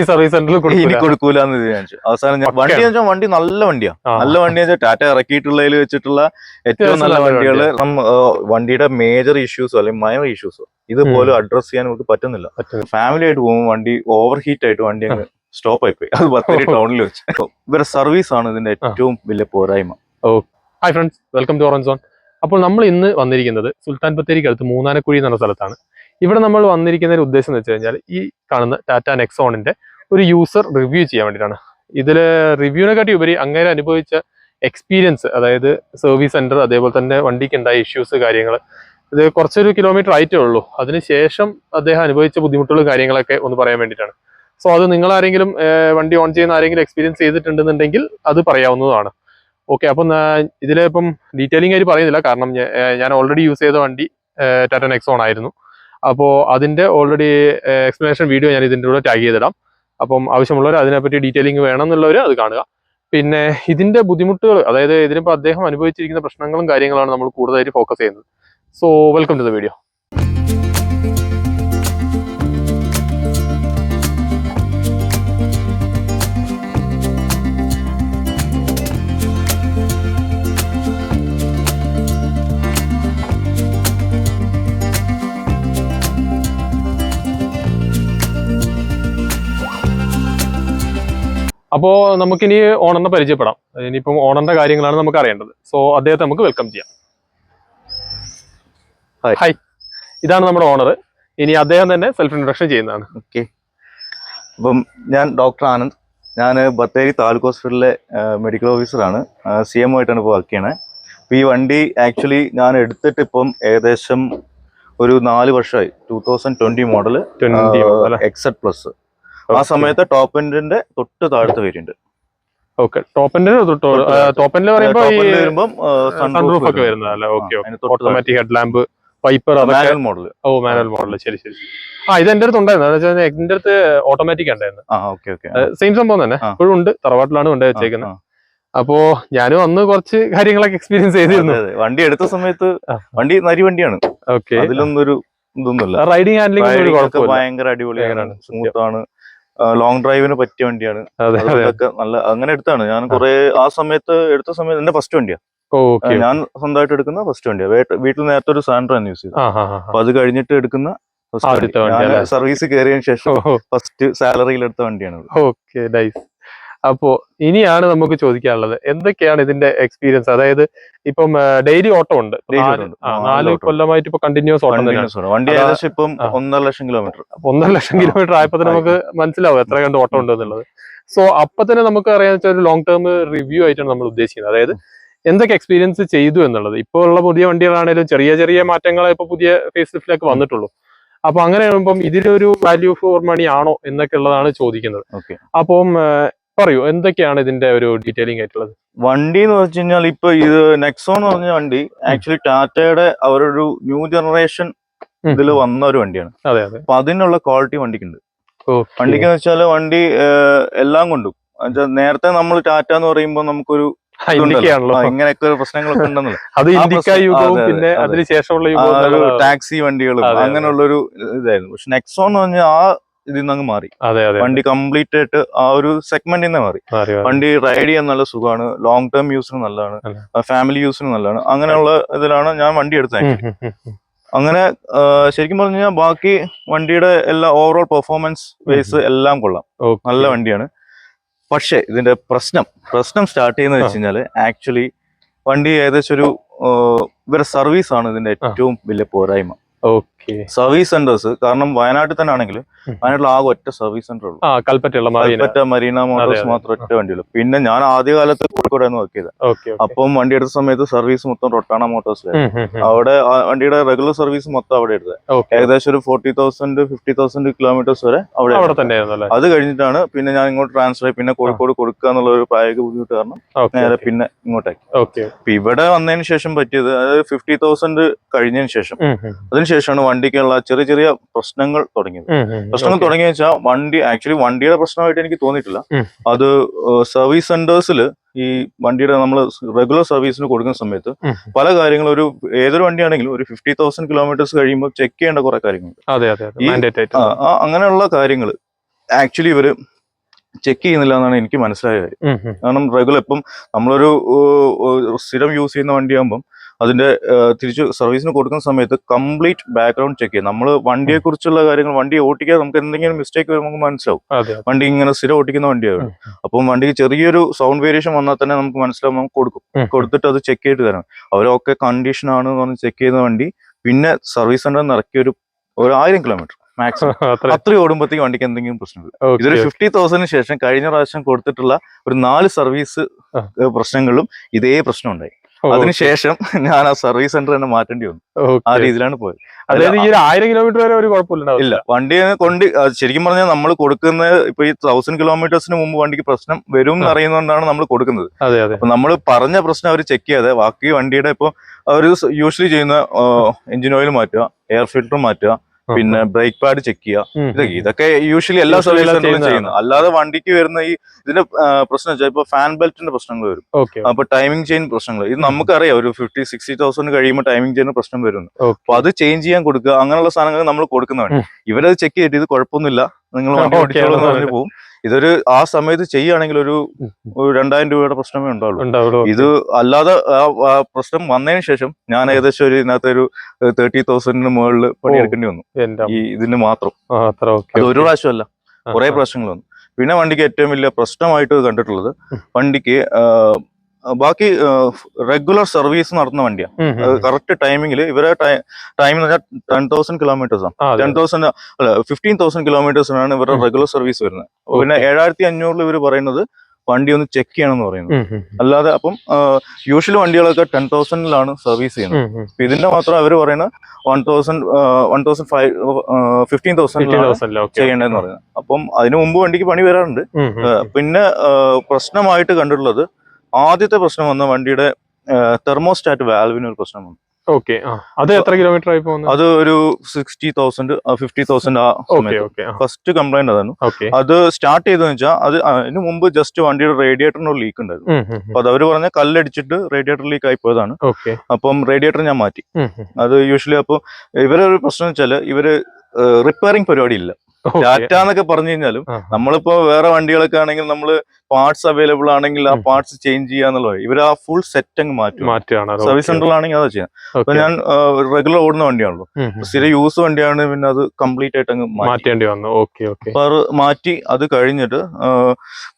Service സെന്ററിൽ ഇനി കൊടുക്കൂല എന്ന് വിചാരിച്ചു. അവസാനം ഞാൻ വണ്ടി നല്ല വണ്ടിയാണ്. നല്ല വണ്ടി വെച്ചാൽ ടാറ്റ ഇറക്കിയിട്ടുള്ളതിൽ വെച്ചിട്ടുള്ള ഏറ്റവും നല്ല വണ്ടികൾ. വണ്ടിയുടെ മേജർ ഇഷ്യൂസോ അല്ലെങ്കിൽ മൈനർ ഇഷ്യൂസോ ഇതുപോലും അഡ്രസ് ചെയ്യാൻ നമുക്ക് പറ്റുന്നില്ല. ഫാമിലി ആയിട്ട് പോകുമ്പോൾ വണ്ടി ഓവർ ഹീറ്റ് ആയിട്ട് വണ്ടി അങ്ങ് സ്റ്റോപ്പ് ആയിപ്പോയി. അത് ബത്തേരി ടൗണിൽ വെച്ച്. ഇവരുടെ സർവീസ് ആണ് ഇതിന്റെ ഏറ്റവും വലിയ പോരായ്മ. Hi friends, welcome to orange zone. അപ്പോൾ നമ്മൾ ഇന്ന് വന്നിരിക്കുന്നത് സുൽത്താൻ ബത്തേരിക്ക് അടുത്ത് മൂന്നാനക്കുഴി എന്ന് പറഞ്ഞ സ്ഥലത്താണ്. ഇവിടെ നമ്മൾ വന്നിരിക്കുന്നതിന്റെ ഉദ്ദേശം എന്ന് വെച്ച് കഴിഞ്ഞാൽ ഈ കാണുന്ന ടാറ്റ നെക്സോണിന്റെ ഒരു യൂസർ റിവ്യൂ ചെയ്യാൻ വേണ്ടിയിട്ടാണ്. ഇതിൽ റിവ്യൂവിനെക്കാട്ടി ഉപരി അങ്ങനെ അനുഭവിച്ച എക്സ്പീരിയൻസ്, അതായത് സർവീസ് സെന്റർ, അതേപോലെ തന്നെ വണ്ടിക്ക് ഉണ്ടായ ഇഷ്യൂസ്, കാര്യങ്ങൾ. ഇത് കുറച്ചൊരു കിലോമീറ്റർ ആയിട്ടേ ഉള്ളൂ. അതിനുശേഷം അദ്ദേഹം അനുഭവിച്ച ബുദ്ധിമുട്ടുകളും കാര്യങ്ങളൊക്കെ ഒന്ന് പറയാൻ വേണ്ടിയിട്ടാണ്. സോ അത് നിങ്ങൾ ആരെങ്കിലും വണ്ടി ഓൺ ചെയ്യുന്ന ആരെങ്കിലും എക്സ്പീരിയൻസ് ചെയ്തിട്ടുണ്ടെന്നുണ്ടെങ്കിൽ അത് പറയാവുന്നതാണ്. ഓക്കെ, അപ്പം ഇതിലിപ്പം ഡീറ്റെയിലിംഗ് ആയിട്ട് പറയുന്നില്ല, കാരണം ഞാൻ ഓൾറെഡി യൂസ് ചെയ്ത വണ്ടി ടാറ്റ നെക്സോൺ ആയിരുന്നു. അപ്പോൾ അതിൻ്റെ ഓൾറെഡി എക്സ്പ്ലനേഷൻ വീഡിയോ ഞാൻ ഇതിൻ്റെ കൂടെ ടാഗ് ചെയ്തിടാം. അപ്പം ആവശ്യമുള്ളവർ അതിനെപ്പറ്റി ഡീറ്റെയിലിംഗ് വേണം എന്നുള്ളവർ അത് കാണുക. പിന്നെ ഇതിൻ്റെ ബുദ്ധിമുട്ടുകൾ, അതായത് ഇതിനിപ്പോൾ അദ്ദേഹം അനുഭവിച്ചിരിക്കുന്ന പ്രശ്നങ്ങളും കാര്യങ്ങളാണ് നമ്മൾ കൂടുതലായിട്ട് ഫോക്കസ് ചെയ്യുന്നത്. So welcome to the video. അപ്പോൾ നമുക്കിനി ഓണറിനെ പരിചയപ്പെടാം. ഇനിയിപ്പം ഓണറിന്റെ കാര്യങ്ങളാണ് നമുക്ക് അറിയേണ്ടത്. സോ അദ്ദേഹത്തെ നമുക്ക് വെൽക്കം ചെയ്യാം. ഹായ്, ഇതാണ് നമ്മുടെ ഓണർ. ഇനി അദ്ദേഹം തന്നെ സെൽഫ് ഇൻട്രൊഡക്ഷൻ ചെയ്യുന്നതാണ്. ഓക്കെ, അപ്പം ഞാൻ ഡോക്ടർ ആനന്ദ്. ഞാൻ ബത്തേരി താലൂക്ക് ഹോസ്പിറ്റലിലെ മെഡിക്കൽ ഓഫീസറാണ്. CMO ആയിട്ടാണ് ഇപ്പോൾ വർക്ക് ചെയ്യണത്. അപ്പോൾ ഈ വണ്ടി ആക്ച്വലി ഞാൻ എടുത്തിട്ട് ഇപ്പം ഏകദേശം ഒരു 4 വർഷമായി. 2020 മോഡൽ XZ പ്ലസ്. ആ സമയത്ത് ടോപ്പ് എൻഡിന്റെ തൊട്ട് താഴത്തെ വേരിയന്റ്. ഓക്കെ, ടോപ്പ് എൻഡിൽ വരുമ്പോൾ സൺറൂഫ് ഒക്കെ വരുന്നതല്ലേ? Okay, automatic head lamp, wiper, manual model. ഓ, മാനുവൽ മോഡൽ. ശരി ശരി. ഇത് എന്റെ അടുത്ത് ഉണ്ടായിരുന്നു. എന്റെ അടുത്ത് ഓട്ടോമാറ്റിക് ഉണ്ടായിരുന്നു. സെയിം സംഭവം തന്നെ ഇപ്പോഴും ഉണ്ട്. തറവാട്ടിലാണ് കൊണ്ടു വെച്ചേക്കുന്നത്. അപ്പോ ഞാനും അന്ന് കുറച്ച് കാര്യങ്ങളൊക്കെ എക്സ്പീരിയൻസ് ചെയ്തിരുന്നു. വണ്ടി എടുത്ത സമയത്ത് വണ്ടി നരി വണ്ടിയാണ്. ഓക്കെ, അതിലൊന്നും ഒരു ഇതൊന്നുമില്ല. റൈഡിങ് ഹാൻഡ്ലിംഗ് ഭയങ്കര അടിപൊളിയാണ്, സ്മൂത്ത് ആണ്. ലോങ് ഡ്രൈവിന് പറ്റിയ വണ്ടിയാണ്. നല്ല അങ്ങനെ എടുത്താണ് ഞാൻ. കുറെ ആ സമയത്ത് എടുത്ത സമയത്ത് എന്റെ ഫസ്റ്റ് വണ്ടിയാണ്. ഞാൻ സ്വന്തമായിട്ട് എടുക്കുന്ന ഫസ്റ്റ് വണ്ടിയാണ്. വീട്ടിൽ നേരത്തെ ഒരു സാൻഡ്രോ യൂസ് ചെയ്തു. അപ്പൊ അത് കഴിഞ്ഞിട്ട് എടുക്കുന്ന സർവീസ് കയറിയതിനു ശേഷം ഫസ്റ്റ് സാലറിയിൽ എടുത്ത വണ്ടിയാണ്. Okay, nice. അപ്പോ ഇനിയാണ് നമുക്ക് ചോദിക്കാനുള്ളത്, എന്തൊക്കെയാണ് ഇതിന്റെ എക്സ്പീരിയൻസ്? അതായത് ഇപ്പം ഡെയിലി ഓട്ടം ഉണ്ട്, 4 കൊല്ലമായിട്ട് ഇപ്പൊ കണ്ടിന്യൂസ് ഓട്ടം തന്നെയാണ്. വണ്ടി ഏകദേശം ഇപ്പം 1.5 ലക്ഷം കിലോമീറ്റർ. 1.5 ലക്ഷം കിലോമീറ്റർ ആയപ്പോ തന്നെ നമുക്ക് മനസ്സിലാവും എത്ര കണ്ട് ഓട്ടം ഉണ്ട് എന്നുള്ളത്. സോ അപ്പൊ തന്നെ നമുക്ക് അറിയാന്ന് വെച്ചാൽ ഒരു ലോങ് ടേം റിവ്യൂ ആയിട്ടാണ് നമ്മൾ ഉദ്ദേശിക്കുന്നത്. അതായത് എന്തൊക്കെ എക്സ്പീരിയൻസ് ചെയ്തു എന്നുള്ളത്. ഇപ്പോൾ ഉള്ള പുതിയ വണ്ടികളാണെങ്കിലും ചെറിയ ചെറിയ മാറ്റങ്ങളെ ഇപ്പൊ പുതിയ ഫേസ് ലിഫ്റ്റിലൊക്കെ വന്നിട്ടുള്ളൂ. അപ്പൊ അങ്ങനെ ആകുമ്പം ഇതിലൊരു വാല്യൂ ഫോർ മണി ആണോ എന്നൊക്കെ ഉള്ളതാണ് ചോദിക്കുന്നത്. അപ്പം പറയൂ, എന്തൊക്കെയാണ് ഇതിന്റെ ഒരു ഡീറ്റെയിലിംഗ് ആയിട്ടുള്ളത്? വണ്ടി എന്ന് വെച്ച് കഴിഞ്ഞാൽ ഇപ്പൊ ഇത് നെക്സോൺ എന്ന് പറഞ്ഞ വണ്ടി ആക്ച്വലി ടാറ്റയുടെ അവരൊരു ന്യൂ ജനറേഷൻ ഇതിൽ വന്ന ഒരു വണ്ടിയാണ്. അപ്പൊ അതിനുള്ള ക്വാളിറ്റി വണ്ടിക്കുണ്ട്. വണ്ടിക്ക് വെച്ചാല് വണ്ടി എല്ലാം കൊണ്ടും നേരത്തെ നമ്മൾ ടാറ്റ എന്ന് പറയുമ്പോൾ നമുക്കൊരു ഇങ്ങനെയൊക്കെ ഒരു പ്രശ്നങ്ങളൊക്കെ ഉണ്ടെന്നല്ലോ. ടാക്സി വണ്ടികളും അങ്ങനെയുള്ളൊരു ഇതായിരുന്നു. പക്ഷെ നെക്സോൺ എന്ന് പറഞ്ഞാൽ ആ ഇതിൽ നിന്ന് മാറി. വണ്ടി കംപ്ലീറ്റ് ആയിട്ട് ആ ഒരു സെഗ്മെന്റിൽ നിന്ന് മാറി. വണ്ടി റൈഡ് ചെയ്യാൻ നല്ല സുഖമാണ്, ലോങ് ടേം യൂസിന് നല്ലതാണ്, ഫാമിലി യൂസിന് നല്ലതാണ്. അങ്ങനെയുള്ള ഇതിലാണ് ഞാൻ വണ്ടി എടുത്തത്. അങ്ങനെ ശരിക്കും പറഞ്ഞു കഴിഞ്ഞാൽ ബാക്കി വണ്ടിയുടെ എല്ലാ ഓവറോൾ പെർഫോമൻസ് ബേസ് എല്ലാം കൊള്ളാം, നല്ല വണ്ടിയാണ്. പക്ഷെ ഇതിന്റെ പ്രശ്നം സ്റ്റാർട്ട് ചെയ്യുന്നത് വെച്ച് കഴിഞ്ഞാല് ആക്ച്വലി വണ്ടി ഏകദേശം ഒരു ഇവരുടെ സർവീസ് ആണ് ഇതിന്റെ ഏറ്റവും വലിയ പോരായ്മ. സർവീസ് സെന്റേഴ്സ്, കാരണം വയനാട്ടിൽ തന്നെ ആണെങ്കിൽ വയനാട്ടിൽ ആകെ ഒറ്റ സർവീസ് സെന്റർ ഉള്ളൂ. കൽപ്പറ്റ മരീന മോട്ടോഴ്സ് മാത്രം ഒറ്റ വണ്ടിയുള്ളൂ. പിന്നെ ഞാൻ ആദ്യകാലത്ത് കോഴിക്കോടായിരുന്നു വർക്ക് ചെയ്തത്. അപ്പം വണ്ടി എടുത്ത സമയത്ത് സർവീസ് മൊത്തം റൊട്ടാണ മോട്ടോഴ്സിലായിരുന്നു. അവിടെ വണ്ടിയുടെ റെഗുലർ സർവീസ് മൊത്തം അവിടെ എടുത്തത്. ഏകദേശം ഒരു 40,000 50,000 കിലോമീറ്റേഴ്സ് വരെ അവിടെ തന്നെ. അത് കഴിഞ്ഞിട്ടാണ് പിന്നെ ഞാൻ ഇങ്ങോട്ട് ട്രാൻസ്ഫർ ആയി. പിന്നെ കോഴിക്കോട് കൊടുക്കുക എന്നുള്ള ഒരു പ്രായോഗിക ബുദ്ധിമുട്ട് കാരണം നേരെ പിന്നെ ഇങ്ങോട്ടേക്ക്. ഇവിടെ വന്നതിന് ശേഷം പറ്റിയത്, അതായത് 50,000 കഴിഞ്ഞതിന് ശേഷം, അതിനുശേഷമാണ് വണ്ടിക്കുള്ള ചെറിയ ചെറിയ പ്രശ്നങ്ങൾ തുടങ്ങിയത്. തുടങ്ങിയ വെച്ചാൽ വണ്ടിയുടെ പ്രശ്നമായിട്ട് എനിക്ക് തോന്നിയിട്ടില്ല. അത് സർവീസ് സെന്റേഴ്സിൽ ഈ വണ്ടിയുടെ നമ്മൾ റെഗുലർ സർവീസിന് കൊടുക്കുന്ന സമയത്ത് പല കാര്യങ്ങളും ഏതൊരു വണ്ടിയാണെങ്കിലും ഒരു 50,000 കിലോമീറ്റേഴ്സ് കഴിയുമ്പോൾ ചെക്ക് ചെയ്യേണ്ട കുറെ കാര്യങ്ങളുണ്ട്. അങ്ങനെയുള്ള കാര്യങ്ങൾ ആക്ച്വലി ഇവര് ചെക്ക് ചെയ്യുന്നില്ല എന്നാണ് എനിക്ക് മനസ്സിലായ കാര്യം. കാരണം റെഗുലർ ഇപ്പം നമ്മളൊരു സ്ഥിരം യൂസ് ചെയ്യുന്ന വണ്ടിയാകുമ്പം അതിന്റെ തിരിച്ച് സർവീസിന് കൊടുക്കുന്ന സമയത്ത് കംപ്ലീറ്റ് ബാക്ക്ഗ്രൗണ്ട് ചെക്ക് ചെയ്യും. നമ്മൾ വണ്ടിയെ കുറിച്ചുള്ള കാര്യങ്ങൾ, വണ്ടി ഓട്ടിക്കാൻ നമുക്ക് എന്തെങ്കിലും മിസ്റ്റേക്ക് വരുമ്പോൾ നമുക്ക് മനസ്സിലാവും. വണ്ടി ഇങ്ങനെ സ്ഥിരം ഓട്ടിക്കുന്ന വണ്ടിയാണ്. അപ്പം വണ്ടിക്ക് ചെറിയൊരു സൗണ്ട് വേരിയേഷൻ വന്നാൽ തന്നെ നമുക്ക് മനസ്സിലാവും, നമുക്ക് കൊടുത്തിട്ട് അത് ചെക്ക് ചെയ്തിട്ട് തരണം. അവരൊക്കെ കണ്ടീഷൻ ആണ് എന്ന് പറഞ്ഞ് ചെക്ക് ചെയ്യുന്ന വണ്ടി പിന്നെ സർവീസ് സെന്ററിൽ നിന്ന് ഇറക്കിയ ഒരു 1000 കിലോമീറ്റർ മാക്സിമം അത്രയും ഓടുമ്പോഴത്തേക്ക് വണ്ടിക്ക് എന്തെങ്കിലും പ്രശ്നമില്ല. ഇതൊരു 50,000 ശേഷം കഴിഞ്ഞ പ്രാവശ്യം കൊടുത്തിട്ടുള്ള ഒരു 4 സർവീസ് പ്രശ്നങ്ങളിലും ഇതേ പ്രശ്നം ഉണ്ടായി. അതിനുശേഷം ഞാൻ ആ സർവീസ് സെന്റർ തന്നെ മാറ്റേണ്ടി വന്നു. ആ രീതിയിലാണ് പോയത്. അതായത് ഈ 1000 കിലോമീറ്റർ വരെ ഒരു കുഴപ്പമില്ല. ഇല്ല, വണ്ടിയെ കൊണ്ട് ശരിക്കും പറഞ്ഞാൽ നമ്മൾ കൊടുക്കുന്ന ഇപ്പൊ ഈ 1000 കിലോമീറ്റേഴ്സിന് മുമ്പ് വണ്ടിക്ക് പ്രശ്നം വരും എന്ന് അറിയുന്നതുകൊണ്ടാണ് നമ്മൾ കൊടുക്കുന്നത്. അപ്പൊ നമ്മൾ പറഞ്ഞ പ്രശ്നം അവർ ചെക്ക് ചെയ്യാതെ ബാക്കി വണ്ടിയുടെ ഇപ്പൊ അവർ യൂഷ്വലി ചെയ്യുന്ന എഞ്ചിൻ ഓയിൽ മാറ്റുക, എയർ ഫിൽറ്റർ മാറ്റുക, പിന്നെ ബ്രേക്ക് പാഡ് ചെക്ക് ചെയ്യുക, ഇതൊക്കെ യൂഷ്വലി എല്ലാ സർവീസ് സെന്ററിലും ചെയ്യുന്നത്. അല്ലാതെ വണ്ടിക്ക് വരുന്ന ഈ ഇതിന്റെ പ്രശ്നം വെച്ചാൽ ഇപ്പൊ ഫാൻ ബെൽറ്റിന്റെ പ്രശ്നങ്ങൾ വരും, അപ്പൊ ടൈമിംഗ് ചെയിൻ പ്രശ്നങ്ങൾ. ഇത് നമുക്കറിയാം ഒരു 50-60,000 കഴിയുമ്പോൾ ടൈമിംഗ് ചെയിൻ പ്രശ്നം വരുന്നു. അപ്പൊ അത് ചേഞ്ച് ചെയ്യാൻ കൊടുക്കുക, അങ്ങനെയുള്ള സാധനങ്ങൾ നമ്മൾ കൊടുക്കുന്നതാണ്. ഇവരത് ചെക്ക് ചെയ്തിട്ട് ഇത് കുഴപ്പമൊന്നുമില്ല, നിങ്ങൾ വണ്ടി ഓടിച്ചോളൂ എന്ന് പറഞ്ഞു പോകും. ഇതൊരു ആ സമയത്ത് ചെയ്യുകയാണെങ്കിൽ ഒരു 2000 രൂപയുടെ പ്രശ്നമേ ഉണ്ടാവുള്ളൂ. ഇത് അല്ലാതെ പ്രശ്നം വന്നതിന് ശേഷം ഞാൻ ഏകദേശം ഒരു ഇതിനകത്ത് ഒരു 30,000 മുകളിൽ പണിയെടുക്കേണ്ടി വന്നു ഈ ഇതിന് മാത്രം. അത് ഒരു പ്രാവശ്യമല്ല, കുറെ പ്രശ്നങ്ങൾ വന്നു. പിന്നെ വണ്ടിക്ക് ഏറ്റവും വലിയ പ്രശ്നമായിട്ട് കണ്ടിട്ടുള്ളത്, വണ്ടിക്ക് ബാക്കി റെഗുലർ സർവീസ് നടത്തുന്ന വണ്ടിയാണ്. കറക്റ്റ് ടൈമിങ്ങിൽ ഇവരെ ടൈം എന്ന് പറഞ്ഞാൽ 10,000 കിലോമീറ്റേഴ്സ് ആണ്. 15,000 കിലോമീറ്റേഴ്സിനാണ് ഇവരുടെ റെഗുലർ സർവീസ് വരുന്നത്. പിന്നെ 7,500 ഇവർ പറയുന്നത് വണ്ടി ഒന്ന് ചെക്ക് ചെയ്യണം എന്ന് പറയുന്നത്. അല്ലാതെ അപ്പം യൂഷ്വലി വണ്ടികളൊക്കെ 10,000 സർവീസ് ചെയ്യുന്നത്. ഇതിന്റെ മാത്രം അവർ പറയുന്നത് 15,000 ചെയ്യേണ്ടതെന്ന് പറയുന്നത്. അപ്പം അതിനു മുമ്പ് വണ്ടിക്ക് പണി വരാറുണ്ട്. പിന്നെ പ്രശ്നമായിട്ട് കണ്ടിട്ടുള്ളത്, ആദ്യത്തെ പ്രശ്നം വന്ന വണ്ടിയുടെ തെർമോസ്റ്റാറ്റ് വാൽവിന് ഒരു പ്രശ്നം വന്നു. അത് എത്ര കിലോമീറ്റർ ആയി പോകുന്നത്? അത് ഒരു 60,000 50,000 ആ ഫസ്റ്റ് കംപ്ലൈന്റ് അതാണ്. അത് സ്റ്റാർട്ട് ചെയ്തെന്ന് വെച്ചാൽ അത് അതിന് മുമ്പ് ജസ്റ്റ് വണ്ടിയുടെ റേഡിയേറ്ററിന് ഒരു ലീക്ക് ഉണ്ടായിരുന്നു. അപ്പൊ അത് അവര് പറഞ്ഞ കല്ലടിച്ചിട്ട് റേഡിയേറ്റർ ലീക്ക് ആയി പോയതാണ്. അപ്പം റേഡിയേറ്റർ ഞാൻ മാറ്റി. അത് യൂഷ്വലി അപ്പൊ ഇവരൊരു പ്രശ്നം വെച്ചാല് ഇവര് റിപ്പയറിംഗ് പരിപാടി ഇല്ല. ടാറ്റ എന്നൊക്കെ പറഞ്ഞു കഴിഞ്ഞാലും നമ്മളിപ്പോ വേറെ വണ്ടികളൊക്കെ ആണെങ്കിൽ നമ്മള് പാർട്സ് അവൈലബിൾ ആണെങ്കിൽ ആ പാർട്സ് ചേഞ്ച് ചെയ്യാന്നുള്ളത്, ഇവർ ആ ഫുൾ സെറ്റ് അങ്ങ് മാറ്റും. സർവീസ് സെന്ററിലാണെങ്കിൽ അതാ ചെയ്യാം. അപ്പൊ ഞാൻ റെഗുലർ ഓടുന്ന വണ്ടിയാണല്ലോ, സ്ഥിരം യൂസ് വണ്ടിയാണ്, പിന്നെ അത് കംപ്ലീറ്റ് ആയിട്ട് അങ്ങ് മാറ്റേണ്ടി വന്നു. അപ്പൊ അത് മാറ്റി. അത് കഴിഞ്ഞിട്ട്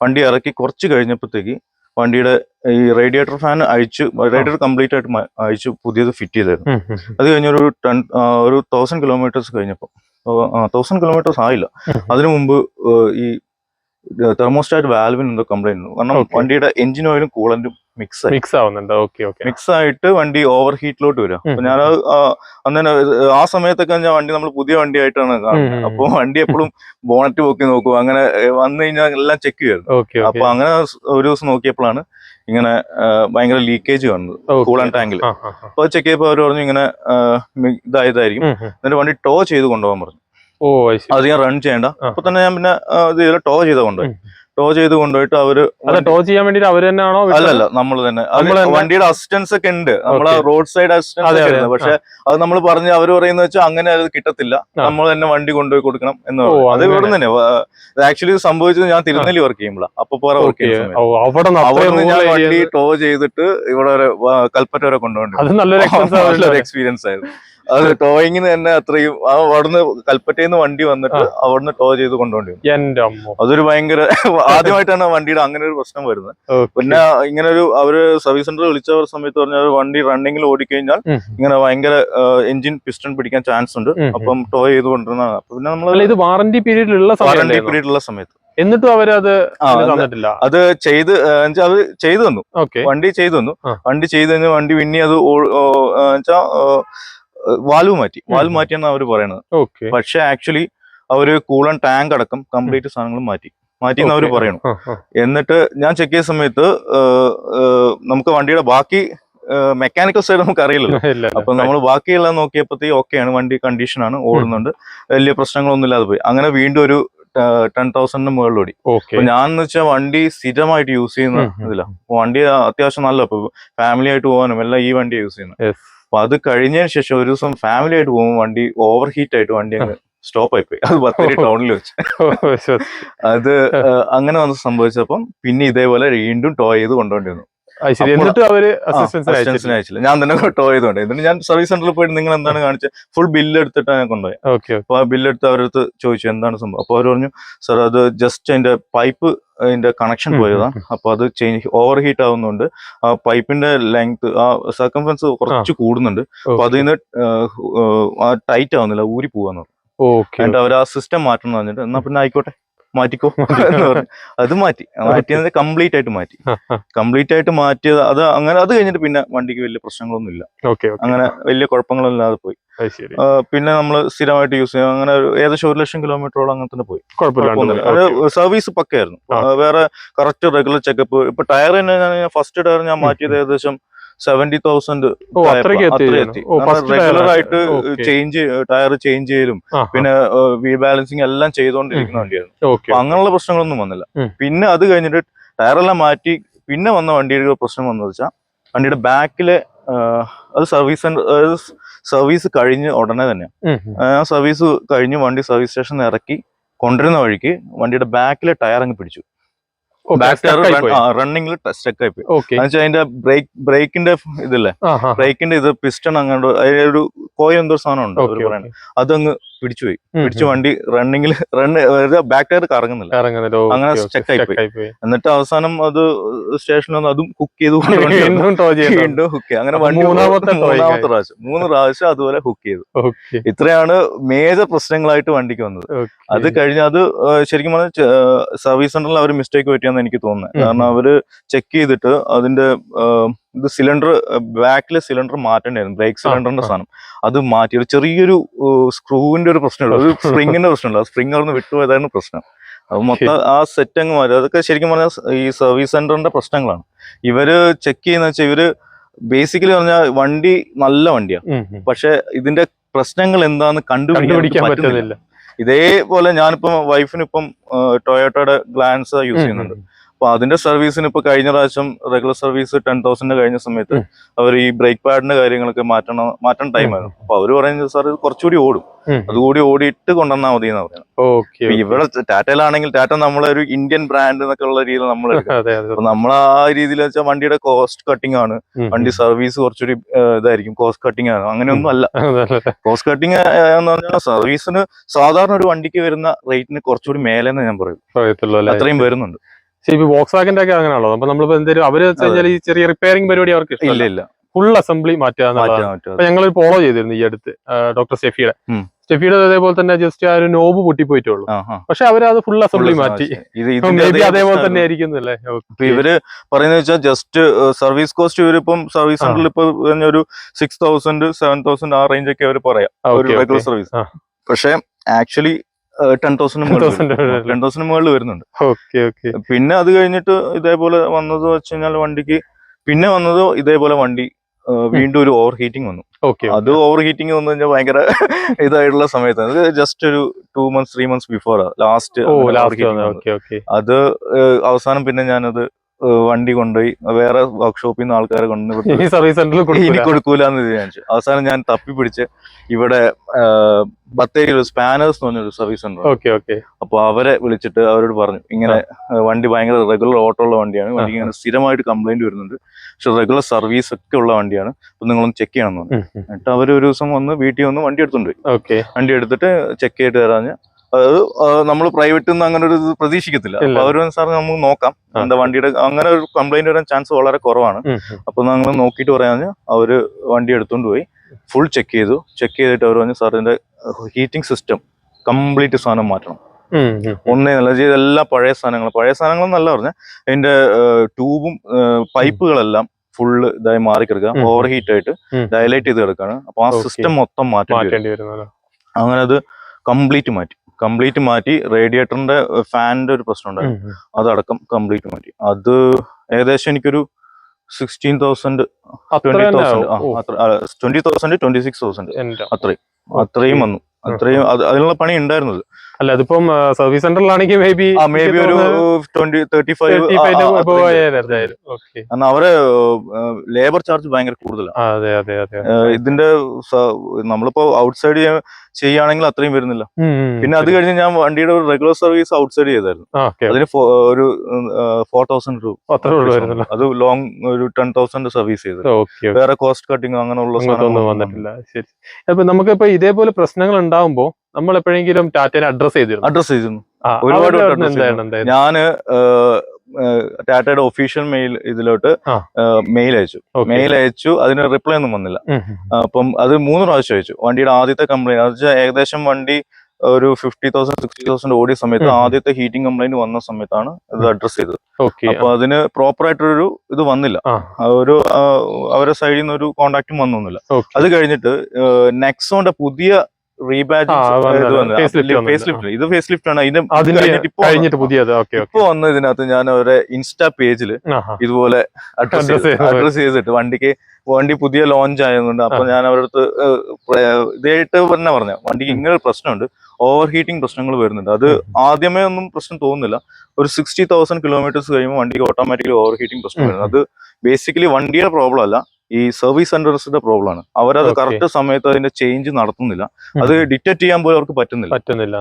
വണ്ടി ഇറക്കി കുറച്ച് കഴിഞ്ഞപ്പോഴത്തേക്ക് വണ്ടിയുടെ ഈ റേഡിയേറ്റർ ഫാൻ അഴിച്ച്, റേഡിയേറ്റർ കംപ്ലീറ്റ് ആയിട്ട് അഴിച്ച് പുതിയത് ഫിറ്റ് ചെയ്തായിരുന്നു. അത് കഴിഞ്ഞൊരു 1000 കിലോമീറ്റേഴ്സ് കഴിഞ്ഞപ്പോൾ, 1000 കിലോമീറ്റേഴ്സ് ആയില്ല, അതിനു മുമ്പ് ഈ തെർമോസ്റ്റാറ്റ് വാൽവിന് എന്തോ കംപ്ലൈന്റ് ഉണ്ട്. കാരണം വണ്ടിയുടെ എഞ്ചിൻ ഓയിലും കൂളന്റും മിക്സ് ആയിട്ട് വണ്ടി ഓവർ ഹീറ്റിലോട്ട് വരിക. അപ്പൊ ഞാൻ അന്നേരം ആ സമയത്തൊക്കെ ഞാൻ വണ്ടി നമ്മൾ പുതിയ വണ്ടി ആയിട്ടാണ് കാണുന്നത്. അപ്പൊ വണ്ടി എപ്പോഴും ബോണറ്റ് പൊക്കി നോക്കും, അങ്ങനെ വന്നു കഴിഞ്ഞാൽ എല്ലാം ചെക്ക് ചെയ്യുമായിരുന്നു. അപ്പൊ അങ്ങനെ ഒരു ദിവസം നോക്കിയപ്പോഴാണ് ഇങ്ങനെ ഭയങ്കര ലീക്കേജ് കാണുന്നത് കൂളൻ ടാങ്കിൽ. അപ്പൊ ചെക്ക് ചെയ്തപ്പോൾ അവർ പറഞ്ഞു ഇങ്ങനെ ഇതായതായിരിക്കും. എന്നിട്ട് വണ്ടി ടോ ചെയ്ത് കൊണ്ടുപോകാൻ പറഞ്ഞു. അത് ഞാൻ റൺ ചെയ്യണ്ട. അപ്പൊ തന്നെ ഞാൻ പിന്നെ ഇത് ടോ ചെയ്ത് കൊണ്ടുപോയി. ടോ ചെയ്ത് കൊണ്ടുപോയിട്ട് അവര് ടോ ചെയ്യാൻ വേണ്ടിട്ട് അവര് തന്നെയാണോ? അല്ലല്ല, നമ്മൾ തന്നെ. വണ്ടിയുടെ അസിസ്റ്റൻസ് ഒക്കെ ഉണ്ട്, നമ്മളെ റോഡ് സൈഡ് അസിസ്റ്റൻസ്. പക്ഷെ അത് നമ്മൾ പറഞ്ഞ് അവര് പറയുന്ന വെച്ചാൽ അങ്ങനെ അത് കിട്ടത്തില്ല, നമ്മൾ തന്നെ വണ്ടി കൊണ്ടുപോയി കൊടുക്കണം എന്ന് പറയും. അത് ഇവിടെ തന്നെ ആക്ച്വലി സംഭവിച്ചത് ഞാൻ തിരുനെല്ലി വർക്ക് ചെയ്യുമ്പോഴാണ്. അപ്പൊ പോരാ വർക്ക് ചെയ്യുന്ന അവിടെ ഞാൻ വണ്ടി ടോ ചെയ്തിട്ട് ഇവിടെ വരെ കൽപ്പറ്റ വരെ കൊണ്ടുപോകേണ്ടി. നല്ലൊരു എക്സ്പീരിയൻസ് ആയിരുന്നു അത്. ടോയിങ്ങിന് തന്നെ അത്രയും അവിടുന്ന് കൽപ്പറ്റയിൽ വണ്ടി വന്നിട്ട് അവിടുന്ന് ടോ ചെയ്ത് കൊണ്ടുപോകേണ്ടി വന്നു. അതൊരു ഭയങ്കര ആദ്യമായിട്ടാണ് വണ്ടിയുടെ അങ്ങനെ ഒരു പ്രശ്നം വരുന്നത്. പിന്നെ ഇങ്ങനെ ഒരു അവര് സർവീസ് സെന്റർ വിളിച്ച സമയത്ത് പറഞ്ഞ വണ്ടി റണ്ണിങ്ങിൽ ഓടിക്കഴിഞ്ഞാൽ ഇങ്ങനെ ഭയങ്കര എഞ്ചിൻ പിസ്റ്റൺ പിടിക്കാൻ ചാൻസ് ഉണ്ട്, അപ്പം ടോ ചെയ്ത് കൊണ്ടുവരുന്ന. പിന്നെ നമ്മൾ ഇത് വാറന്റി പീരീഡിലുള്ള സമയത്ത് എന്നിട്ടും അവരത് അത് ചെയ്ത് അത് ചെയ്തു തന്നു. വണ്ടി ചെയ്തു തന്നു. വണ്ടി ചെയ്ത് കഴിഞ്ഞാൽ വണ്ടി പിന്നെ അത് വെച്ചാ വാൽവ് മാറ്റിയാണ് അവര് പറയണത്. പക്ഷെ ആക്ച്വലി അവര് കൂളൻ ടാങ്ക് അടക്കം കംപ്ലീറ്റ് സാധനങ്ങൾ മാറ്റിയെന്ന് അവര് പറയണു. എന്നിട്ട് ഞാൻ ചെക്ക് ചെയ്ത സമയത്ത് നമുക്ക് വണ്ടിയുടെ ബാക്കി മെക്കാനിക്കൽ സൈഡ് നമുക്ക് അറിയില്ലല്ലോ. അപ്പൊ നമ്മൾ ബാക്കിയുള്ള നോക്കിയപ്പോഴത്തേക്ക് ഓക്കെയാണ്, വണ്ടി കണ്ടീഷനാണ്, ഓടുന്നുണ്ട്, വലിയ പ്രശ്നങ്ങളൊന്നും ഇല്ലാതെ പോയി. അങ്ങനെ വീണ്ടും ഒരു 10,000 മുകളിൽ ഓടി. ഞാൻ വെച്ചാൽ വണ്ടി സ്ഥിരമായിട്ട് യൂസ് ചെയ്യുന്ന ഇതില്ല. വണ്ടി അത്യാവശ്യം നല്ല, ഇപ്പൊ ഫാമിലി ആയിട്ട് പോകാനും എല്ലാം ഈ വണ്ടി യൂസ് ചെയ്യുന്നത്. അപ്പൊ അത് കഴിഞ്ഞതിന് ശേഷം ഒരു ദിവസം ഫാമിലി ആയിട്ട് പോകുമ്പോൾ വണ്ടി ഓവർ ഹീറ്റ് ആയിട്ട് വണ്ടി അങ്ങ് സ്റ്റോപ്പ് ആയിപ്പോയി. അത് ബത്തേരി ടൗണിൽ വെച്ച്. അത് അങ്ങനെ വന്ന് സംഭവിച്ചപ്പം പിന്നെ ഇതേപോലെ വീണ്ടും ടോ ചെയ്ത് കൊണ്ടുപോണ്ടി വന്നു. എന്നിട്ട് അവര് അസിസ്റ്റൻസിനെ അയച്ചില്ല, ഞാൻ തന്നെ ടോ ചെയ്തോണ്ട്. എന്നിട്ട് ഞാൻ സർവീസ് സെന്ററിൽ പോയിട്ട് നിങ്ങൾ എന്താണ് കാണിച്ചത്, ഫുൾ ബില്ല് എടുത്തിട്ടാണ് ഞാൻ കൊണ്ടുപോയി. അപ്പൊ ആ ബില്ല് എടുത്ത് അവരടുത്ത് ചോദിച്ചു എന്താണ് സംഭവം. അപ്പൊ അവർ പറഞ്ഞു സാർ അത് ജസ്റ്റ് അതിന്റെ പൈപ്പ് അതിന്റെ കണക്ഷൻ പോയതാ, അപ്പൊ അത് ചേഞ്ച് ഓവർ ഹീറ്റ് ആവുന്നുണ്ട്, ആ പൈപ്പിന്റെ ലെങ്ത് ആ സർക്കംഫറൻസ് കുറച്ച് കൂടുന്നുണ്ട്, അപ്പൊ അതിന് ടൈറ്റ് ആവുന്നില്ല, ഊരി പോവാന്ന് പറഞ്ഞു. എന്നിട്ട് അവർ ആ സിസ്റ്റം മാറ്റണം എന്ന് പറഞ്ഞിട്ട് എന്നാ പിന്നെ ആയിക്കോട്ടെ മാറ്റിക്കോ എന്ന് പറഞ്ഞു. അത് മാറ്റിയത് കംപ്ലീറ്റ് ആയിട്ട് മാറ്റിയത്. അത് അങ്ങനെ അത് കഴിഞ്ഞിട്ട് പിന്നെ വണ്ടിക്ക് വലിയ പ്രശ്നങ്ങളൊന്നും ഇല്ല, അങ്ങനെ വലിയ കുഴപ്പങ്ങളില്ലാതെ പോയി. പിന്നെ നമ്മൾ സ്ഥിരമായിട്ട് യൂസ് ചെയ്യാം. അങ്ങനെ ഏകദേശം 1,00,000 കിലോമീറ്ററോളം അങ്ങനെ തന്നെ പോയി, കുഴപ്പമൊന്നുമില്ല. സർവീസ് പക്കയായിരുന്നു, വേറെ കറക്റ്റ് റെഗുലർ ചെക്കപ്പ്. ഇപ്പൊ ടയർ തന്നെ ഫസ്റ്റ് ടയർ ഞാൻ മാറ്റിയത് ഏകദേശം 70,000 റെഗുലർ ആയിട്ട് ടയർ ചേഞ്ച് ചെയ്യലും പിന്നെ റീബാലൻസിങ് എല്ലാം ചെയ്തുകൊണ്ടിരിക്കുന്ന വണ്ടിയായിരുന്നു. അപ്പൊ അങ്ങനെയുള്ള പ്രശ്നങ്ങളൊന്നും വന്നില്ല. പിന്നെ അത് കഴിഞ്ഞിട്ട് ടയറെല്ലാം മാറ്റി പിന്നെ വന്ന വണ്ടിയുടെ പ്രശ്നം വന്നത് വെച്ചാൽ വണ്ടിയുടെ ബാക്കിലെ അത് സർവീസ് കഴിഞ്ഞ് ഉടനെ തന്നെ സർവീസ് കഴിഞ്ഞ് വണ്ടി സർവീസ് സ്റ്റേഷനിൽ ഇറക്കി കൊണ്ടുവരുന്ന വഴിക്ക് വണ്ടിയുടെ ബാക്കിലെ ടയർ അങ്ങ് പിടിച്ചു. റണ്ണിങ്ങിൽ സ്റ്റക്ക് ആയി പോയി. എന്നുവെച്ചാൽ അതിന്റെ ബ്രേക്കിന്റെ ഇതില്ലേ, ബ്രേക്കിന്റെ ഇത് പിസ്റ്റൺ അങ്ങോട്ട് ഒരു കോയ എന്തോ സാധനം ഉണ്ട് അവർ പറയുന്നത്, അതങ്ങ് പിടിച്ചു വണ്ടി റണ്ണിങ്ങിൽ ബാക്ക് ടയർ കറങ്ങുന്നില്ല, അങ്ങനെ സ്റ്റക്ക് ആയി പോയി. എന്നിട്ട് അവസാനം അത് സ്റ്റേഷനിൽ വന്ന് അതും ഹുക്ക് ചെയ്ത് വീണ്ടും ഹുക്ക് ചെയ്തു. അങ്ങനെ വണ്ടി 3 പ്രാവശ്യം അതുപോലെ ഹുക്ക് ചെയ്തു. ഇത്രയാണ് മേജർ പ്രശ്നങ്ങളായിട്ട് വണ്ടിക്ക് വന്നത്. അത് കഴിഞ്ഞ് അത് ശരിക്കും പറഞ്ഞാൽ സർവീസ് സെന്ററിൽ അവർ മിസ്റ്റേക്ക് പറ്റിയാന്ന് എനിക്ക് തോന്നുന്നത്. കാരണം അവര് ചെക്ക് ചെയ്തിട്ട് അതിന്റെ ഇത് സിലിണ്ടർ ബാക്കിലെ സിലിണ്ടർ മാറ്റേണ്ടായിരുന്നു, ബ്രേക്ക് സിലിണ്ടറിന്റെ സാധനം അത് മാറ്റി. ഒരു ചെറിയൊരു സ്ക്രൂവിന്റെ ഒരു പ്രശ്നമുള്ളൂ, ഒരു സ്പ്രിങ്ങിന്റെ പ്രശ്നമുള്ളൂ, ആ സ്പ്രിങ് അവിടെ നിന്ന് വിട്ടുപോയതാണ് പ്രശ്നം. അത് മൊത്തം ആ സെറ്റ് അങ്ങ് മാറി. അതൊക്കെ ശരിക്കും പറഞ്ഞാൽ ഈ സർവീസ് സെന്ററിന്റെ പ്രശ്നങ്ങളാണ്. ഇവര് ചെക്ക് ചെയ്യുന്ന വെച്ചാൽ ഇവര് ബേസിക്കലി പറഞ്ഞാൽ വണ്ടി നല്ല വണ്ടിയാണ്, പക്ഷെ ഇതിന്റെ പ്രശ്നങ്ങൾ എന്താന്ന് കണ്ടുപിടിക്കാൻ പറ്റുന്നില്ല. ഇതേപോലെ ഞാനിപ്പം വൈഫിനിപ്പം ടൊയോട്ടയുടെ ഗ്ലാൻസ് യൂസ് ചെയ്യുന്നുണ്ട്. അപ്പൊ അതിന്റെ സർവീസിന് ഇപ്പൊ കഴിഞ്ഞ പ്രാവശ്യം റെഗുലർ സർവീസ് 10,000 കഴിഞ്ഞ സമയത്ത് അവർ ഈ ബ്രേക്ക് പാഡിന്റെ കാര്യങ്ങളൊക്കെ മാറ്റാൻ ടൈമായിരുന്നു. അപ്പൊ അവര് പറയുന്നത് സാർ ഇത് കുറച്ചുകൂടി ഓടും, അതുകൂടി ഓടിയിട്ട് കൊണ്ടുവന്നാൽ മതി എന്ന് പറയുന്നത്. ഇവിടെ ടാറ്റയിലാണെങ്കിൽ ടാറ്റ നമ്മളെ ഒരു ഇന്ത്യൻ ബ്രാൻഡ് എന്നൊക്കെ ഉള്ള രീതിയിൽ നമ്മൾ അപ്പൊ നമ്മൾ ആ രീതിയിൽ വെച്ചാൽ വണ്ടിയുടെ കോസ്റ്റ് കട്ടിംഗ് ആണ്, വണ്ടി സർവീസ് കുറച്ചൊരു ഇതായിരിക്കും, കോസ്റ്റ് കട്ടിംഗ് ആണ്. അങ്ങനെയൊന്നും അല്ല. കോസ്റ്റ് കട്ടിംഗ് എന്ന് പറഞ്ഞാൽ സർവീസിന് സാധാരണ ഒരു വണ്ടിക്ക് വരുന്ന റേറ്റിന് കുറച്ചുകൂടി മേലെന്ന് ഞാൻ പറയും, അത്രയും വരുന്നുണ്ട്. വോക്സ്വാഗന്റെ ഒക്കെ അങ്ങനെയാണല്ലോ. അപ്പൊ നമ്മളിപ്പോ എന്തെങ്കിലും അവര് ഈ ചെറിയ റിപ്പയറിംഗ് പരിപാടി അവർക്ക് ഇല്ല, ഫുൾ അസംബ്ലി മാറ്റുക എന്നുള്ളതാണ്. ഞങ്ങൾ ഫോളോ ചെയ്തിരുന്നു ഈ അടുത്ത് ഡോക്ടർ സ്റ്റെഫിയുടെ അതേപോലെ തന്നെ ജസ്റ്റ് ആ ഒരു നോബ് പൊട്ടിപ്പോയിട്ടുള്ളൂ, പക്ഷെ അവരത് ഫുൾ അസംബ്ലി മാറ്റി. അതേപോലെ തന്നെ ആയിരിക്കും അല്ലേ ഇവര് പറയുന്നത് വെച്ചാൽ ജസ്റ്റ് സർവീസ് കോസ്റ്റ് ഇവരിപ്പം സർവീസ് സെന്ററിൽ ഇപ്പൊ ഒരു 6,000 7,000 ആ റേഞ്ച് ഒക്കെ അവർ പറയാം ഒരു റെഗുലർ സർവീസ്. പക്ഷെ ആക്ച്വലി 10,000 മുകളിൽ വരുന്നുണ്ട്. പിന്നെ അത് കഴിഞ്ഞിട്ട് ഇതേപോലെ വന്നത് വെച്ച് കഴിഞ്ഞാൽ വണ്ടിക്ക് പിന്നെ വന്നത് ഇതേപോലെ വണ്ടി വീണ്ടും ഒരു ഓവർ ഹീറ്റിംഗ് വന്നു. അത് ഓവർ ഹീറ്റിംഗ് വന്നു കഴിഞ്ഞാൽ ഭയങ്കര ഇതായിട്ടുള്ള സമയത്ത് ജസ്റ്റ് ഒരു 2 months 3 months ബിഫോർ ലാസ്റ്റ് അത് അവസാനം പിന്നെ ഞാനത് വണ്ടി കൊണ്ടുപോയി വേറെ വർക്ക്ഷോപ്പിൽ നിന്ന് ആൾക്കാരെ കൊണ്ടുവന്ന് സർവീസ് സെന്ററിൽ ഇനി കൊടുക്കൂലെന്ന് വിചാരിച്ചു. അവസാനം ഞാൻ തപ്പിപ്പിടിച്ച് ഇവിടെ ബത്തേരിയിൽ സ്പാനേഴ്സ് എന്ന് പറഞ്ഞൊരു സർവീസ് സെന്റർ, അപ്പൊ അവരെ വിളിച്ചിട്ട് അവരോട് പറഞ്ഞു ഇങ്ങനെ വണ്ടി ഭയങ്കര റെഗുലർ ഓട്ടോ ഉള്ള വണ്ടിയാണ്, വണ്ടിക്ക് ഇങ്ങനെ സ്ഥിരമായിട്ട് കംപ്ലൈന്റ് വരുന്നുണ്ട്, പക്ഷെ റെഗുലർ സർവീസ് ഒക്കെ ഉള്ള വണ്ടിയാണ്, അപ്പൊ നിങ്ങളൊന്ന് ചെക്ക് ചെയ്യണമെന്ന് പറഞ്ഞു. എന്നിട്ട് അവർ ഒരു ദിവസം വന്ന് വീട്ടിൽ വന്ന് വണ്ടി എടുത്തുകൊണ്ട് പോയി. വണ്ടി എടുത്തിട്ട് ചെക്ക് ചെയ്തിട്ട് തരാഞ്ഞ് അതായത് നമ്മൾ പ്രൈവറ്റിൽ നിന്ന് അങ്ങനെ ഒരു പ്രതീക്ഷിക്കത്തില്ല. അപ്പൊ അവർ സാർ നമുക്ക് നോക്കാം, എന്താ വണ്ടിയുടെ അങ്ങനെ ഒരു കംപ്ലൈന്റ് വരാൻ ചാൻസ് വളരെ കുറവാണ്, അപ്പൊ നമ്മൾ നോക്കിയിട്ട് പറയാഞ്ഞ് അവര് വണ്ടി എടുത്തുകൊണ്ട് പോയി ഫുൾ ചെക്ക് ചെയ്തിട്ട് അവർ പറഞ്ഞു സാർ ഇതിന്റെ ഹീറ്റിംഗ് സിസ്റ്റം കംപ്ലീറ്റ് സാധനം മാറ്റണം. ഒന്നേ നല്ല ഇതെല്ലാം പഴയ സാധനങ്ങളെന്നല്ല പറഞ്ഞ അതിന്റെ ട്യൂബും പൈപ്പുകളെല്ലാം ഫുള്ള് ഇതായി മാറിക്കിടക്കുക, ഓവർ ഹീറ്റ് ആയിട്ട് ഡയലൈറ്റ് ചെയ്ത് കിടക്കാണ്. അപ്പൊ ആ സിസ്റ്റം മൊത്തം മാറ്റേണ്ടി വരും. അങ്ങനെ അത് കംപ്ലീറ്റ് മാറ്റി റേഡിയേറ്ററിന്റെ ഫാനിന്റെ ഒരു പ്രശ്നം ഉണ്ടായിരുന്നു, അതടക്കം കംപ്ലീറ്റ് മാറ്റി. അത് ഏകദേശം എനിക്കൊരു 16,000 20,000 20,000 26,000 അത്രയും വന്നു. അത്രയും അതിനുള്ള പണി ഉണ്ടായിരുന്നത്. അല്ല അതിപ്പം സർവീസ് സെന്ററിലാണെങ്കിൽ മേ ബി ഒരു 35 കാരണം അവരെ ലേബർ ചാർജ് ഭയങ്കര കൂടുതലാണ്. ഇതിന്റെ നമ്മളിപ്പോ ഔട്ട്സൈഡ് ചെയ്യുകയാണെങ്കിൽ അത്രയും വരുന്നില്ല. പിന്നെ അത് കഴിഞ്ഞ് ഞാൻ വണ്ടിയുടെ ഒരു റെഗുലർ സർവീസ് ഔട്ട്സൈഡ് ചെയ്തായിരുന്നു. അതിന് ഒരു 4,000 രൂപ, അത് ലോങ് ഒരു 10,000 സർവീസ് ചെയ്തു. വേറെ കോസ്റ്റ് കട്ടിങ് അങ്ങനെയുള്ള ഒന്നും വന്നിട്ടില്ല. ശരി. അപ്പൊ നമുക്കിപ്പോ ഇതേപോലെ പ്രശ്നങ്ങൾ ഉണ്ടാവുമ്പോ നമ്മൾ എപ്പോഴെങ്കിലും ടാറ്റയെ അഡ്രസ് ചെയ്തിരുന്നു? ഒരുപാട് ഞാന് ടാറ്റയുടെ ഒഫീഷ്യൽ മെയിൽ ഇതിലോട്ട് മെയിൽ അയച്ചു. അതിന് റിപ്ലൈ ഒന്നും വന്നില്ല. അപ്പം അത് 3 പ്രാവശ്യം അയച്ചു. വണ്ടിയുടെ ആദ്യത്തെ കംപ്ലൈന്റ് ഏകദേശം വണ്ടി ഒരു 50,000 60,000 ഓടിയ സമയത്ത് ആദ്യത്തെ ഹീറ്റിംഗ് കംപ്ലൈന്റ് വന്ന സമയത്താണ് ഇത് അഡ്രസ് ചെയ്തത്. അപ്പൊ അതിന് പ്രോപ്പർ ആയിട്ടൊരു ഇത് വന്നില്ല. അവരുടെ സൈഡിൽ നിന്ന് ഒരു കോണ്ടാക്റ്റും വന്നൊന്നുമില്ല. അത് കഴിഞ്ഞിട്ട് നെക്സോന്റെ പുതിയ റീബാജ് ഇത് ഫേസ് ലിഫ്റ്റ് ആണ്. ഇപ്പൊ വന്ന് ഇതിനകത്ത് ഞാൻ അവരെ ഇൻസ്റ്റാ പേജിൽ ഇതുപോലെ അഡ്രസ് ചെയ്തിട്ട് വണ്ടി പുതിയ ലോഞ്ച് ആയതുകൊണ്ട് അപ്പൊ ഞാൻ അവരുടെ അടുത്ത് ഇതായിട്ട് തന്നെ പറഞ്ഞ വണ്ടിക്ക് ഇങ്ങനെ പ്രശ്നമുണ്ട്, ഓവർ ഹീറ്റിംഗ് പ്രശ്നങ്ങൾ വരുന്നുണ്ട്. അത് ആദ്യമേ ഒന്നും പ്രശ്നം തോന്നുന്നില്ല. ഒരു 60,000 കിലോമീറ്റേഴ്സ് കഴിയുമ്പോൾ വണ്ടിക്ക് ഓട്ടോമാറ്റിക്കലി ഓവർ ഹീറ്റിംഗ് പ്രശ്നം വരുന്നത്. അത് ബേസിക്കലി വണ്ടിയുടെ പ്രോബ്ലം അല്ല, ഈ സർവീസ് സെന്റേഴ്സിന്റെ പ്രോബ്ലം ആണ്. അവരത് കറക്റ്റ് സമയത്ത് അതിന്റെ ചേഞ്ച് നടത്തുന്നില്ല. അത് ഡിറ്റക്ട് ചെയ്യാൻ പോലും അവർക്ക് പറ്റുന്നില്ല.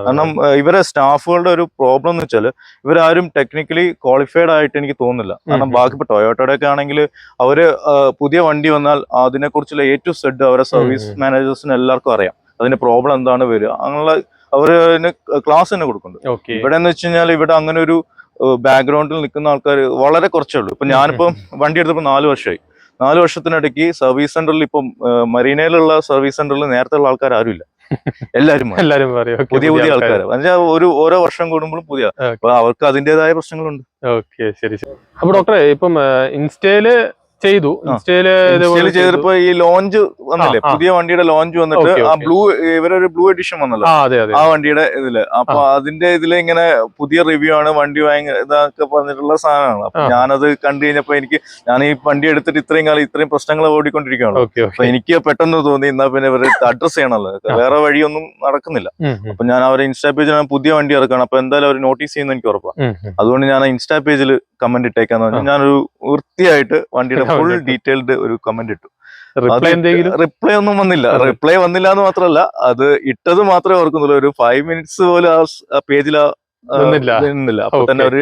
കാരണം ഇവരെ സ്റ്റാഫുകളുടെ ഒരു പ്രോബ്ലം എന്ന് വെച്ചാൽ ഇവരാരും ടെക്നിക്കലി ക്വാളിഫൈഡ് ആയിട്ട് എനിക്ക് തോന്നുന്നില്ല. കാരണം ബാക്കി ഇപ്പൊ ടൊയോട്ടയുടെ ഒക്കെ ആണെങ്കിൽ അവര് പുതിയ വണ്ടി വന്നാൽ അതിനെ കുറിച്ചുള്ള A to Z അവരെ സർവീസ് മാനേജേഴ്സിന് എല്ലാവർക്കും അറിയാം. അതിന്റെ പ്രോബ്ലം എന്താണ് വരിക, അങ്ങനെയുള്ള അവര് ക്ലാസ് തന്നെ കൊടുക്കുന്നുണ്ട്. ഇവിടെ എന്ന് വെച്ച് കഴിഞ്ഞാൽ ഇവിടെ അങ്ങനെ ഒരു ബാക്ക്ഗ്രൗണ്ടിൽ നിൽക്കുന്ന ആൾക്കാർ വളരെ കുറച്ചേ ഉള്ളൂ. ഇപ്പൊ ഞാനിപ്പം വണ്ടി എടുത്തപ്പോൾ 4 വർഷമായി. 4 വർഷത്തിനിടയ്ക്ക് സർവീസ് സെന്ററിൽ ഇപ്പം മറീനയിലുള്ള സർവീസ് സെന്ററിൽ നേരത്തെ ഉള്ള ആൾക്കാർ ആരുമില്ല. എല്ലാരും പുതിയ ആൾക്കാർ. ഓരോ വർഷം കൂടുമ്പോഴും പുതിയ. അപ്പൊ അവർക്ക് അതിന്റേതായ പ്രശ്നങ്ങളുണ്ട്. ശരി. അപ്പൊ ഡോക്ടറെ ഇപ്പം ഇൻസ്റ്റയില് ചെയ്തപ്പോ ഈ ലോഞ്ച് വന്നില്ലേ, പുതിയ വണ്ടിയുടെ ലോഞ്ച് വന്നിട്ട് ആ ഇവരൊരു ബ്ലൂ എഡിഷൻ വന്നല്ലോ ആ വണ്ടിയുടെ ഇതില്. അപ്പൊ അതിന്റെ ഇതില് ഇങ്ങനെ പുതിയ റിവ്യൂ ആണ്, വണ്ടി ഭയങ്കര ഇതൊക്കെ പറഞ്ഞിട്ടുള്ള സാധനമാണ്. അപ്പൊ ഞാനത് കണ്ടു കഴിഞ്ഞപ്പോ ഞാൻ ഈ വണ്ടി എടുത്തിട്ട് ഇത്രയും കാലം ഇത്രയും പ്രശ്നങ്ങൾ ഓടിക്കൊണ്ടിരിക്കുകയാണ്. അപ്പൊ എനിക്ക് പെട്ടെന്ന് തോന്നി എന്നാ പിന്നെ ഇവര് അഡ്രസ് ചെയ്യണല്ലോ, വേറെ വഴിയൊന്നും നടക്കുന്നില്ല. അപ്പൊ ഞാൻ അവരെ ഇൻസ്റ്റാ പേജിൽ പുതിയ വണ്ടി ഇറക്കണം, അപ്പൊ എന്തായാലും അവർ നോട്ടീസ് ചെയ്യുന്ന എനിക്ക് ഉറപ്പാണ്. അതുകൊണ്ട് ഞാൻ ഇൻസ്റ്റാ പേജിൽ കമന്റ് ഇട്ടേക്കാന്ന് പറഞ്ഞാൽ ഞാനൊരു വൃത്തിയായിട്ട് വണ്ടിയുടെ ഫുൾ ഡീറ്റെയിൽഡ് ഒരു കമന്റ് ഇട്ടു. റിപ്ലൈ ഒന്നും വന്നില്ല. റിപ്ലൈ വന്നില്ല എന്ന് മാത്രമല്ല, അത് ഇട്ടത് മാത്രമേ ഓർക്കുന്നുള്ളൂ. ഒരു 5 മിനിറ്റ്സ് പോലും ആ പേജിൽ നിന്നില്ല. അപ്പൊ തന്നെ ഒരു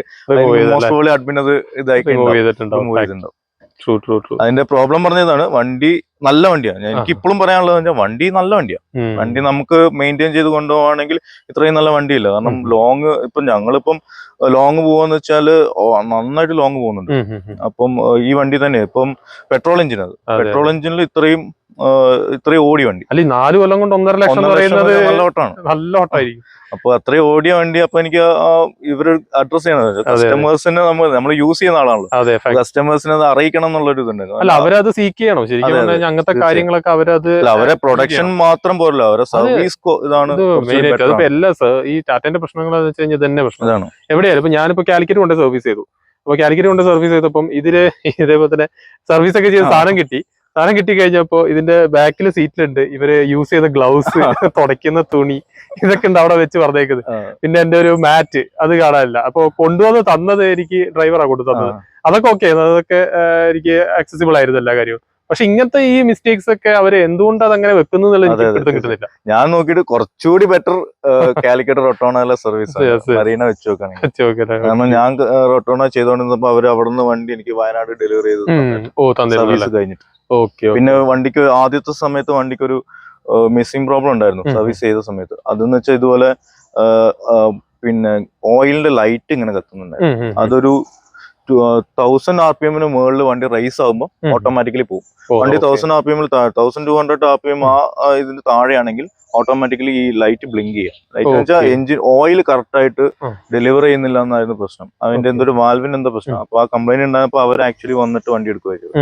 മോസ്റ്റ് പോലെ അഡ്മിൻ അത് ഇതായിട്ടുണ്ടാവും. അതിന്റെ പ്രോബ്ലം പറഞ്ഞതാണ്. വണ്ടി നല്ല വണ്ടിയാണ്. എനിക്ക് ഇപ്പോഴും പറയാനുള്ളത് വണ്ടി നല്ല വണ്ടിയാണ്. വണ്ടി നമുക്ക് മെയിൻറ്റെയിൻ ചെയ്ത് കൊണ്ടുപോവാണെങ്കിൽ ഇത്രയും നല്ല വണ്ടിയില്ല. കാരണം ഞങ്ങളിപ്പം ലോങ് പോവാന്ന് വെച്ചാല് നന്നായിട്ട് ലോങ് പോകുന്നുണ്ട്. അപ്പം ഈ വണ്ടി തന്നെ ഇപ്പം പെട്രോൾ എഞ്ചിനിൽ ഇത്രയും ഓടിയ വണ്ടി അല്ലെ 4 കൊല്ലം കൊണ്ട് 1.5 ലക്ഷം നല്ല ഓട്ടമാണ്. അപ്പൊ അത്രയും ഓടിയ വണ്ടി. അപ്പൊ എനിക്ക് ഇവര് അഡ്രസ് ചെയ്യണത് കസ്റ്റമേഴ്സിനെ നമ്മൾ യൂസ് ചെയ്യുന്ന ആളാണല്ലോ, കസ്റ്റമേഴ്സിനെ അത് അറിയിക്കണം എന്നുള്ളൊരു ഇതുണ്ടായിരുന്നു. അല്ല അവരത് സീക്ക് ചെയ്യണം ശരിക്കും. അങ്ങനത്തെ കാര്യങ്ങളൊക്കെ അവരെ പ്രൊഡക്ഷൻ മാത്രം പോരല്ലോ, അവരെ സർവീസ് ഇതാണ് എല്ലാ ഈ ടാറ്റന്റെ പ്രശ്നങ്ങൾ എന്ന് വെച്ച് കഴിഞ്ഞാൽ തന്നെ പ്രശ്നമാണ്. എവിടെയാലും ഇപ്പൊ ഞാനിപ്പോ കാലിക്കറ്റ് കൊണ്ട് സർവീസ് ചെയ്തു. അപ്പൊ കാലിക്കറ്റ് കൊണ്ട് സർവീസ് ചെയ്തപ്പം ഇതേപോലെ തന്നെ സർവീസ് ഒക്കെ ചെയ്ത് സാധനം കിട്ടി കഴിഞ്ഞപ്പോ ഇതിന്റെ ബാക്കിൽ സീറ്റിലുണ്ട് ഇവര് യൂസ് ചെയ്ത ഗ്ലൗസ്, തുടയ്ക്കുന്ന തുണി, ഇതൊക്കെ ഉണ്ട് അവിടെ വെച്ച് പറഞ്ഞേക്കുന്നത്. പിന്നെ എന്റെ ഒരു മാറ്റ് അത് കാണാനില്ല. അപ്പൊ കൊണ്ടുവന്ന് തന്നത് എനിക്ക് ഡ്രൈവറാണ് കൊണ്ടു തന്നത്. അതൊക്കെ ഓക്കെ, അതൊക്കെ എനിക്ക് ആക്സസിബിൾ ആയിരുന്നു എല്ലാ കാര്യവും. പക്ഷെ ഇങ്ങനത്തെ ഈ മിസ്റ്റേക്സ് ഒക്കെ അവര് എന്തുകൊണ്ട് അതങ്ങനെ വെക്കുന്നത് കിട്ടുന്നില്ല. ഞാൻ നോക്കിയിട്ട് കുറച്ചുകൂടി ബെറ്റർ കാലിക്കറ്റ് റൊട്ടോണയിലെ സർവീസ് മറീന വെച്ച് നോക്കുകയാണെങ്കിൽ. കാരണം ഞാൻ റൊട്ടോണ ചെയ്തോണ്ടിരുന്നപ്പോ അവര് അവിടുന്ന് വണ്ടി എനിക്ക് വയനാട് ഡെലിവറി ചെയ്തു സർവീസ് കഴിഞ്ഞിട്ട്. പിന്നെ വണ്ടിക്ക് ആദ്യത്തെ സമയത്ത് വണ്ടിക്കൊരു മിസ്സിംഗ് പ്രോബ്ലം ഉണ്ടായിരുന്നു സർവീസ് ചെയ്ത സമയത്ത്. അതെന്ന് വെച്ചാൽ ഇതുപോലെ പിന്നെ ഓയിലിന്റെ ലൈറ്റ് ഇങ്ങനെ കത്തുന്നുണ്ടായിരുന്നു. അതൊരു 1000 RPM മുകളിൽ വണ്ടി റൈസ് ആകുമ്പോൾ ഓട്ടോമാറ്റിക്കലി പോകും. വണ്ടി 1000 RPM 1200 RPM ഇതിന് താഴെയാണെങ്കിൽ ഓട്ടോമാറ്റിക്കലി ഈ ലൈറ്റ് ബ്ലിങ്ക് ചെയ്യാം. ലൈറ്റ് എന്ന് വെച്ചാൽ എഞ്ചിൻ ഓയിൽ കറക്റ്റ് ആയിട്ട് ഡെലിവർ ചെയ്യുന്നില്ല എന്നായിരുന്നു പ്രശ്നം. അതിന്റെ എന്തൊരു വാൽവിന് എന്തോ പ്രശ്നം. അപ്പൊ ആ കംപ്ലൈന്റ് ഉണ്ടായപ്പോ അവർ ആക്ച്വലി വന്നിട്ട് വണ്ടി എടുക്കുമായിരുന്നു.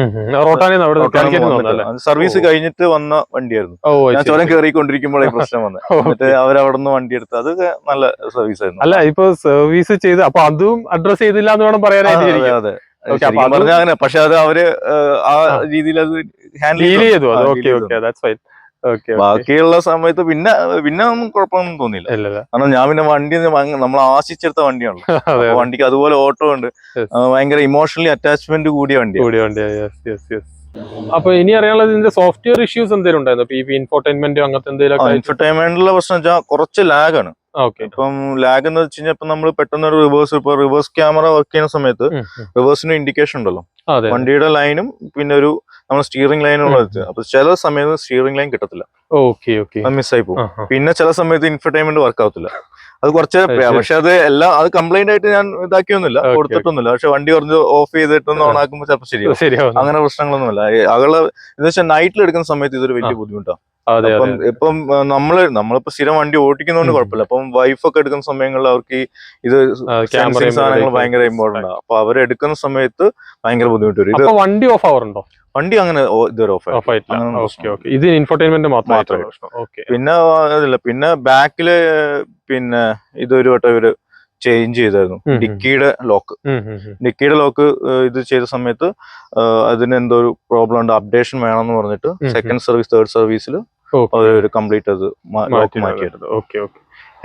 സർവീസ് കഴിഞ്ഞിട്ട് വന്ന വണ്ടിയായിരുന്നു. ഞാൻ ചുരം കയറിക്കൊണ്ടിരിക്കുമ്പോഴേ പ്രശ്നം വന്നത്. എന്നിട്ട് അവരവിടെ നിന്ന് വണ്ടി എടുത്ത്. അത് നല്ല സർവീസ് ആയിരുന്നു. അല്ല ഇപ്പൊ സർവീസ് ചെയ്ത് അപ്പൊ അതും അഡ്രസ് ചെയ്തില്ല എന്ന് വേണം പറയാനായിട്ട്. അതെ പറഞ്ഞ അങ്ങനെ. പക്ഷെ അത് അവര് ആ രീതിയിൽ അത് ഹാൻഡിൽ ചെയ്തു. ബാക്കിയുള്ള സമയത്ത് പിന്നെ ഒന്നും കുഴപ്പമൊന്നും തോന്നിയില്ല. കാരണം ഞാൻ പിന്നെ വണ്ടി നമ്മൾ ആശിച്ചെടുത്ത വണ്ടിയാണല്ലോ. വണ്ടിക്ക് അതുപോലെ ഓട്ടോ ഉണ്ട്, ഭയങ്കര ഇമോഷണലി അറ്റാച്ച്മെന്റ് കൂടിയ വണ്ടിയാണ്. അപ്പൊ ഇനി അറിയാനുള്ളത് ഇതിന്റെ സോഫ്റ്റ്വെയർ ഇഷ്യൂസ് എന്തെങ്കിലും ഉണ്ടായിരുന്നു? ഇൻഫോർടൈൻമെന്റ് അങ്ങനത്തെ എന്തെങ്കിലും? ഇൻഫോർടൈൻമെന്റിലെ പ്രശ്നം വെച്ചാൽ കുറച്ച് ലാഗാണ്. ഇപ്പം ലാഗ് എന്ന് വെച്ച് കഴിഞ്ഞാൽ ഇപ്പൊ നമ്മൾ പെട്ടെന്ന് ഒരു റിവേഴ്സ് ക്യാമറ വർക്ക് ചെയ്യുന്ന സമയത്ത് റിവേഴ്സിന് ഇൻഡിക്കേഷൻ ഉണ്ടല്ലോ, വണ്ടിയുടെ ലൈനും പിന്നെ ഒരു നമ്മൾ സ്റ്റിയറിംഗ് ലൈനുള്ള. അപ്പൊ ചില സമയത്ത് സ്റ്റിയറിംഗ് ലൈൻ കിട്ടത്തില്ല, മിസ്സായി പോകും. പിന്നെ ചില സമയത്ത് ഇൻഫോർടൈൻമെന്റ് വർക്ക് ആവത്തില്ല. അത് കുറച്ച്, പക്ഷെ അത് കംപ്ലൈന്റ് ആയിട്ട് ഞാൻ ഇതാക്കിയൊന്നുമില്ല, കൊടുത്തിട്ടൊന്നുമില്ല. പക്ഷെ വണ്ടി കുറച്ച് ഓഫ് ചെയ്തിട്ടൊന്ന് ഓൺ ആക്കുമ്പോൾ ചിലപ്പോൾ ശരിയാവും. അങ്ങനെ പ്രശ്നങ്ങളൊന്നുമില്ല. അകള് എന്ന് വെച്ചാൽ നൈറ്റിൽ എടുക്കുന്ന സമയത്ത് ഇതൊരു വലിയ ബുദ്ധിമുട്ടാണ്. ഇപ്പം നമ്മളിപ്പോ സ്ഥിരം വണ്ടി ഓടിക്കുന്നതുകൊണ്ട് കുഴപ്പമില്ല. അപ്പം വൈഫൊക്കെ എടുക്കുന്ന സമയങ്ങളിൽ അവർക്ക് ഇത് സാധനങ്ങൾ ഭയങ്കര ഇമ്പോർട്ടന്റ് ആണ്. അപ്പൊ അവരെടുക്കുന്ന സമയത്ത് ഭയങ്കര ബുദ്ധിമുട്ട് വരും. ഇത് വണ്ടി ഓഫ് ആവാറുണ്ടോ? വണ്ടി അങ്ങനെ ഇതുവരെ ഓഫ് മാത്രമേ. പിന്നെ ബാക്കില് പിന്നെ ഇതൊരു വട്ടം ഇവര് ചേഞ്ച് ചെയ്തായിരുന്നു, ഡിക്കിയുടെ ലോക്ക് ഇത് ചെയ്ത സമയത്ത് അതിന് എന്തോ ഒരു പ്രോബ്ലം ഉണ്ട്, അപ്ഡേഷൻ വേണമെന്ന് പറഞ്ഞിട്ട് സെക്കൻഡ് സർവീസ് തേർഡ് സർവീസിൽ കംപ്ലീറ്റ് അത് മാറ്റിയെടുത്തു.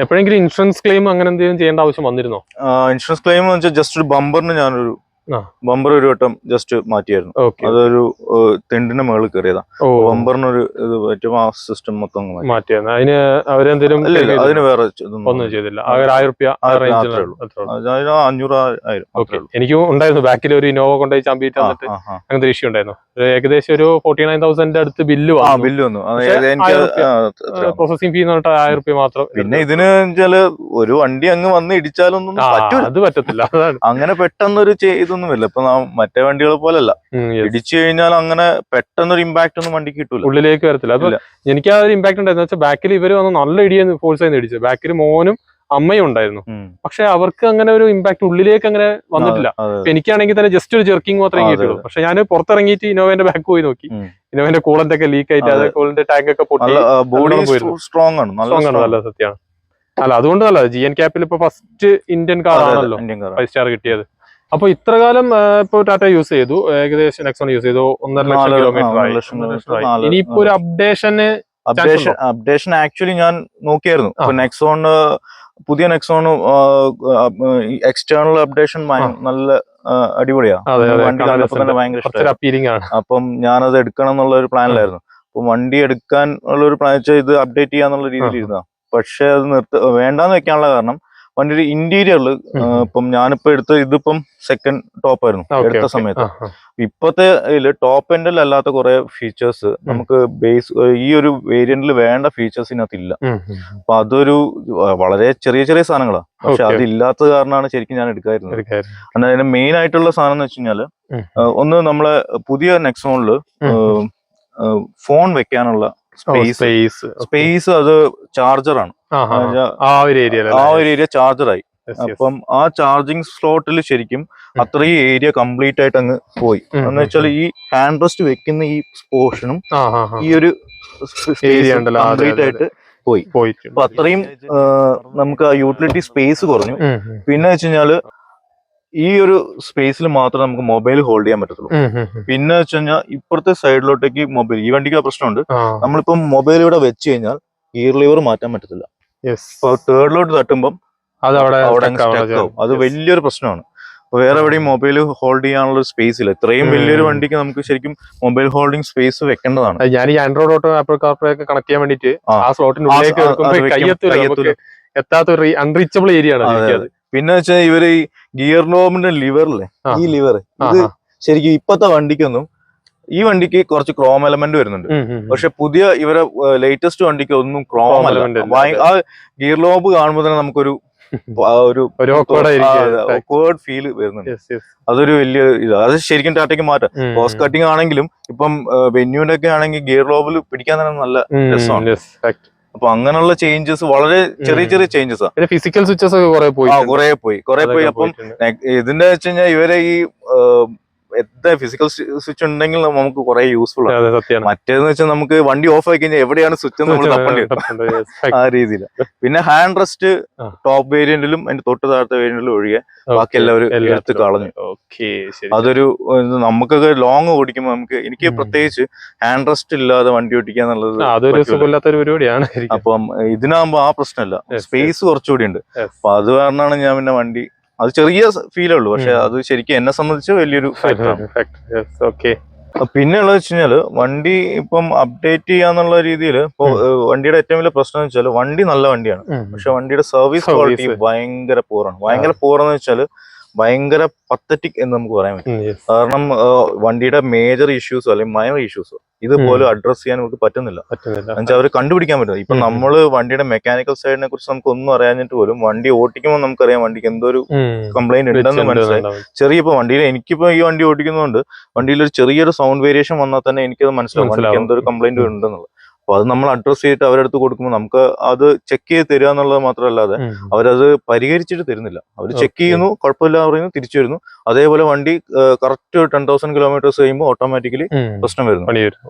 എപ്പോഴെങ്കിലും ഇൻഷുറൻസ് ക്ലെയിം അങ്ങനെ എന്തെങ്കിലും ചെയ്യേണ്ട ആവശ്യം വന്നിരുന്നോ? ഇൻഷുറൻസ് ക്ലെയിം എന്ന് വെച്ചാൽ ജസ്റ്റ് ഒരു ബമ്പറിന് ഞാനൊരു ബമ്പർ ഒരു വട്ടം ജസ്റ്റ് മാറ്റിയായിരുന്നു. അതൊരു തെണ്ടിന്റെ മുകളിൽ കയറിയതാ. ബമ്പറിനൊരു ഇത് പറ്റും, ആ സിസ്റ്റം മൊത്തം മാറ്റിയായിരുന്നു. അതിന് അവരെന്തെങ്കിലും? അതിന് വേറെ ഒന്നും ചെയ്തില്ല. 1000 എനിക്കും ഉണ്ടായിരുന്നു. ബാക്കിൽ ഒരു ഇന്നോവ കൊണ്ടുപോയി ചാമ്പിയിട്ട് വന്നിട്ട് അങ്ങനത്തെ ഇഷ്യൂ ഉണ്ടായിരുന്നു. ഏകദേശം ഒരു 49,000 അടുത്ത് ബില്ല് വന്നു. പ്രോസസിംഗ് ഫീ എന്ന് പറഞ്ഞിട്ട് 1000 മാത്രം. പിന്നെ ഇതിന് വെച്ചാല് ഒരു വണ്ടി അങ്ങ് വന്ന് ഇടിച്ചാലൊന്നും അത് പറ്റത്തില്ല. അങ്ങനെ പെട്ടെന്നൊരു ഇതൊന്നുമില്ല. ഇപ്പൊ മറ്റേ വണ്ടികളെ പോലല്ല, ഇടിച്ചു കഴിഞ്ഞാൽ അങ്ങനെ പെട്ടെന്നൊരു ഇമ്പാക്ട് ഒന്നും വണ്ടിക്ക് കിട്ടൂല, ഉള്ളിലേക്ക് വരത്തില്ല. അപ്പൊ എനിക്ക് ആ ഒരു ഇമ്പാക്ട് ഉണ്ടായിരുന്നു വെച്ചാൽ ബാക്കിൽ ഇവര് വന്ന് നല്ല ഇടിയെന്ന് ഫോഴ്സ് ആയിരുന്നു ഇടിച്ചത്. ബാക്കിൽ മോനും അമ്മയും ഉണ്ടായിരുന്നു. പക്ഷെ അവർക്ക് അങ്ങനെ ഒരു ഇമ്പാക്ട് ഉള്ളിലേക്ക് അങ്ങനെ വന്നിട്ടില്ല. എനിക്കാണെങ്കിൽ തന്നെ ജസ്റ്റ് ഒരു ജെർക്കിംഗ് മാത്രമേ കിട്ടുള്ളൂ. പക്ഷെ ഞാൻ പുറത്തിറങ്ങിയിട്ട് ഇന്നോവന്റെ ബാക്ക് പോയി നോക്കി. ഇന്നോവന്റെ കൂളന്റ് ഒക്കെ ലീക്ക് ആയിട്ട്, അത് കൂളന്റ് ടാങ്ക് ഒക്കെ പൊട്ടി. സ്ട്രോങ് ആണ്, നല്ല സത്യമാണ്. അല്ല അതുകൊണ്ട് നല്ല GN ക്യാപ്പിൽ ഇപ്പൊ ഫസ്റ്റ് ഇന്ത്യൻ കാർ ആണല്ലോ 5 സ്റ്റാർ കിട്ടിയത്. അപ്പൊ ഇത്ര കാലം ഇപ്പൊ ടാറ്റ യൂസ് ചെയ്തു, ഏകദേശം നെക്സോൺ യൂസ് ചെയ്തു, 1.5 ലക്ഷം കിലോമീറ്റർ ആയി. ഇനിയിപ്പോ ഒരു അപ്ഡേഷൻ ആക്ച്വലി ഞാൻ നോക്കിയായിരുന്നു. നെക്സോൺ പുതിയ നെക്സോൺ എക്സ്റ്റേണൽ അപ്ഡേഷൻ നല്ല അടിപൊളിയാണ്. വണ്ടി കണ്ടപ്പോ തന്നെ ഭയങ്കര ഇഷ്ടമായി. അപ്പം ഞാനത് എടുക്കണം എന്നുള്ള ഒരു പ്ലാനിലായിരുന്നു. അപ്പൊ വണ്ടി എടുക്കാൻ ഉള്ള ഒരു പ്ലാൻ വെച്ചാൽ ഇത് അപ്ഡേറ്റ് ചെയ്യാന്നുള്ള രീതിയിൽ ഇരുന്ന. പക്ഷെ അത് വേണ്ടാന്ന് വെക്കാനുള്ള കാരണം വണ്ടിയുടെ ഇന്റീരിയറിൽ ഇപ്പം ഞാനിപ്പോ ഇതിപ്പം സെക്കൻഡ് ടോപ്പ് ആയിരുന്നു എടുത്ത സമയത്ത്. ഇപ്പത്തെ ടോപ്പ് എൻഡിൽ അല്ലാത്ത കുറെ ഫീച്ചേഴ്സ് നമുക്ക് ബേസ് ഈ ഒരു വേരിയന്റിൽ വേണ്ട ഫീച്ചേഴ്സ് ഇതിനകത്ത് ഇല്ല. അപ്പൊ അതൊരു വളരെ ചെറിയ സാധനങ്ങളാണ്. പക്ഷെ അതില്ലാത്ത കാരണമാണ് ശരിക്കും ഞാൻ എടുക്കാതിരുന്നത്. കാരണം അതിന്റെ മെയിൻ ആയിട്ടുള്ള സാധനം എന്ന് വെച്ച് കഴിഞ്ഞാല്, ഒന്ന് നമ്മളെ പുതിയ നെക്സോണില് ഫോൺ വെക്കാനുള്ള സ്പേസ് അത് ചാർജറാണ്. ആ ഒരു ഏരിയ ചാർജറായി. അപ്പം ആ ചാർജിങ് സ്ലോട്ടിൽ ശരിക്കും അത്രയും ഏരിയ കംപ്ലീറ്റ് ആയിട്ട് അങ്ങ് പോയി. എന്ന് വെച്ചാൽ ഈ ഹാൻഡ് റെസ്റ്റ് വെക്കുന്ന ഈ പോർഷനും ഈ ഒരു കംപ്ലീറ്റ് ആയിട്ട് പോയി. അപ്പൊ അത്രയും നമുക്ക് ആ യൂട്ടിലിറ്റി സ്പേസ് കുറഞ്ഞു. പിന്നെ വെച്ച് കഴിഞ്ഞാല് ഈ ഒരു സ്പേസിൽ മാത്രമേ നമുക്ക് മൊബൈൽ ഹോൾഡ് ചെയ്യാൻ പറ്റത്തുള്ളൂ. പിന്നെ വെച്ച് കഴിഞ്ഞാൽ ഇപ്പുറത്തെ സൈഡിലോട്ടേക്ക് മൊബൈൽ, ഈ വണ്ടിക്ക് പ്രശ്നമുണ്ട്. നമ്മളിപ്പം മൊബൈൽ ഇവിടെ വെച്ച് കഴിഞ്ഞാൽ ഗിയർ ലിവർ മാറ്റാൻ പറ്റത്തില്ല. അപ്പൊ തേർഡിലോട്ട് തട്ടുമ്പം അവിടെ സ്റ്റക്ക് ആവും. അത് വലിയൊരു പ്രശ്നമാണ്. അപ്പൊ വേറെ എവിടെയും മൊബൈൽ ഹോൾഡ് ചെയ്യാനുള്ള സ്പേസ് ഇല്ല. ഇത്രയും വലിയൊരു വണ്ടിക്ക് നമുക്ക് ശരിക്കും മൊബൈൽ ഹോൾഡിംഗ് സ്പേസ് വെക്കേണ്ടതാണ്. ഞാൻ ഈ ആൻഡ്രോയിഡ് ഓട്ടോ ആപ്പിൾ കാർപ്ലേ ഒക്കെ കണക്ട് ചെയ്യാൻ വേണ്ടിട്ട് ആ സ്ലോട്ടിനുള്ളിലേക്ക് എത്താത്ത അൺറീച്ചബിൾ ഏരിയ ആണ്. പിന്നെ വെച്ചാൽ ഇവര് ഈ ഗിയർ നോബിന്റെ ലിവറില്ലേ, ഈ ലിവർ ഇത് ശരിക്കും ഇപ്പത്തെ വണ്ടിക്കൊന്നും, ഈ വണ്ടിക്ക് കുറച്ച് ക്രോം എലമെന്റ് വരുന്നുണ്ട്. പക്ഷെ പുതിയ ഇവരെ ലേറ്റസ്റ്റ് വണ്ടിക്ക് ഒന്നും ക്രോം അല്ല. ആ ഗിയർ നോബ് കാണുമ്പോൾ തന്നെ നമുക്കൊരു ഓക്വേർഡ് ഫീൽ വരുന്നുണ്ട്. അതൊരു വലിയ ഇതാണ്. അത് ശരിക്കും ടാറ്റയ്ക്ക് മാറ്റാം. കോസ്റ്റ് കട്ടിങ് ആണെങ്കിലും ഇപ്പം വെന്യൂന്റെ ഒക്കെ ആണെങ്കിൽ ഗിയർ നോബിൽ പിടിക്കാൻ തന്നെ നല്ല രസമാണ്. അപ്പൊ അങ്ങനെയുള്ള ചേഞ്ചസ് വളരെ ചെറിയ ചേഞ്ചസ് ആണ്. ഫിസിക്കൽ സ്വിച്ചസ് കുറെ പോയി. അപ്പം ഇതിന്റെ വെച്ച് കഴിഞ്ഞാൽ ഇവരെ ഈ എന്താ ഫിസിക്കൽ സ്വിച്ച് ഉണ്ടെങ്കിൽ നമുക്ക് കുറെ യൂസ്ഫുൾ ആണ്. സത്യമാണ്. മറ്റേന്ന് വെച്ചാൽ നമുക്ക് വണ്ടി ഓഫ് ആയി കഴിഞ്ഞാൽ എവിടെയാണ് സ്വിച്ച് നമ്മൾ തപ്പേണ്ടി വരും ആ രീതിയിൽ. പിന്നെ ഹാൻഡ് റെസ്റ്റ് ടോപ്പ് വേരിയന്റിലും അതിന്റെ തൊട്ട് താഴത്തെ വേരിയന്റിലും ഒഴികെ ബാക്കി എല്ലാവരും എടുത്ത് കളഞ്ഞു. അതൊരു നമുക്കൊക്കെ ലോങ് ഓടിക്കുമ്പോൾ എനിക്ക് പ്രത്യേകിച്ച് ഹാൻഡ് റെസ്റ്റ് ഇല്ലാതെ വണ്ടി ഓടിക്കുക എന്നുള്ളത് അപ്പം ഇതിനാകുമ്പോ ആ പ്രശ്നമില്ല, സ്പേസ് കുറച്ചുകൂടി ഉണ്ട്. അപ്പൊ അത് കാരണമാണ് ഞാൻ പിന്നെ വണ്ടി, അത് ചെറിയ ഫീലേ ഉള്ളൂ, പക്ഷെ അത് ശരിക്കും എന്നെ സംബന്ധിച്ച് വലിയൊരു ഫാക്ടറാണ്. പിന്നെ ഉള്ളത് വെച്ച് കഴിഞ്ഞാല് വണ്ടി ഇപ്പം അപ്ഡേറ്റ് ചെയ്യാന്നുള്ള രീതിയിൽ ഇപ്പൊ വണ്ടിയുടെ ഏറ്റവും വലിയ പ്രശ്നം എന്ന് വെച്ചാൽ വണ്ടി നല്ല വണ്ടിയാണ്, പക്ഷെ വണ്ടിയുടെ സർവീസ് ക്വാളിറ്റി ഭയങ്കര പൂറാണ്. ഭയങ്കര പൂറെന്ന് വെച്ചാല് ഭയങ്കര പത്തറ്റിക് എന്ന് നമുക്ക് പറയാൻ പറ്റും. കാരണം വണ്ടിയുടെ മേജർ ഇഷ്യൂസോ അല്ലെങ്കിൽ മൈനർ ഇഷ്യൂസോ ഇതുപോലെ അഡ്രസ് ചെയ്യാൻ നമുക്ക് പറ്റുന്നില്ല. എന്നുവെച്ചാൽ അവർ കണ്ടുപിടിക്കാൻ പറ്റും. ഇപ്പൊ നമ്മള് വണ്ടിയുടെ മെക്കാനിക്കൽ സൈഡിനെ കുറിച്ച് നമുക്ക് ഒന്നും അറിയാഞ്ഞിട്ട് പോലും വണ്ടി ഓടിക്കുമ്പോൾ നമുക്കറിയാം വണ്ടിക്ക് എന്തോ ഒരു കംപ്ലൈന്റ് ഉണ്ടെന്ന് മനസ്സിലായി. ചെറിയ ഇപ്പൊ വണ്ടിയിൽ എനിക്കിപ്പോ ഈ വണ്ടി ഓടിക്കുന്നതുകൊണ്ട് വണ്ടിയിൽ ഒരു ചെറിയൊരു സൗണ്ട് വേരിയേഷൻ വന്നാൽ തന്നെ എനിക്കത് മനസ്സിലാവും വണ്ടിക്ക് എന്തോ ഒരു കംപ്ലൈന്റ് ഉണ്ടെന്നുള്ളത്. അപ്പൊ അത് നമ്മൾ അഡ്രസ് ചെയ്തിട്ട് അവരടുത്ത് കൊടുക്കുമ്പോൾ നമുക്ക് അത് ചെക്ക് ചെയ്ത് തരിക എന്നുള്ളത് മാത്രമല്ലാതെ അവരത് പരിഹരിച്ചിട്ട് തരുന്നില്ല. അവർ ചെക്ക് ചെയ്യുന്നു, കുഴപ്പമില്ല പറയുന്നു, തിരിച്ചു വരുന്നു. അതേപോലെ വണ്ടി കറക്റ്റ് 10,000 കിലോമീറ്റേഴ്സ് കഴിയുമ്പോൾ ഓട്ടോമാറ്റിക്കലി പ്രശ്നം വരുന്നു.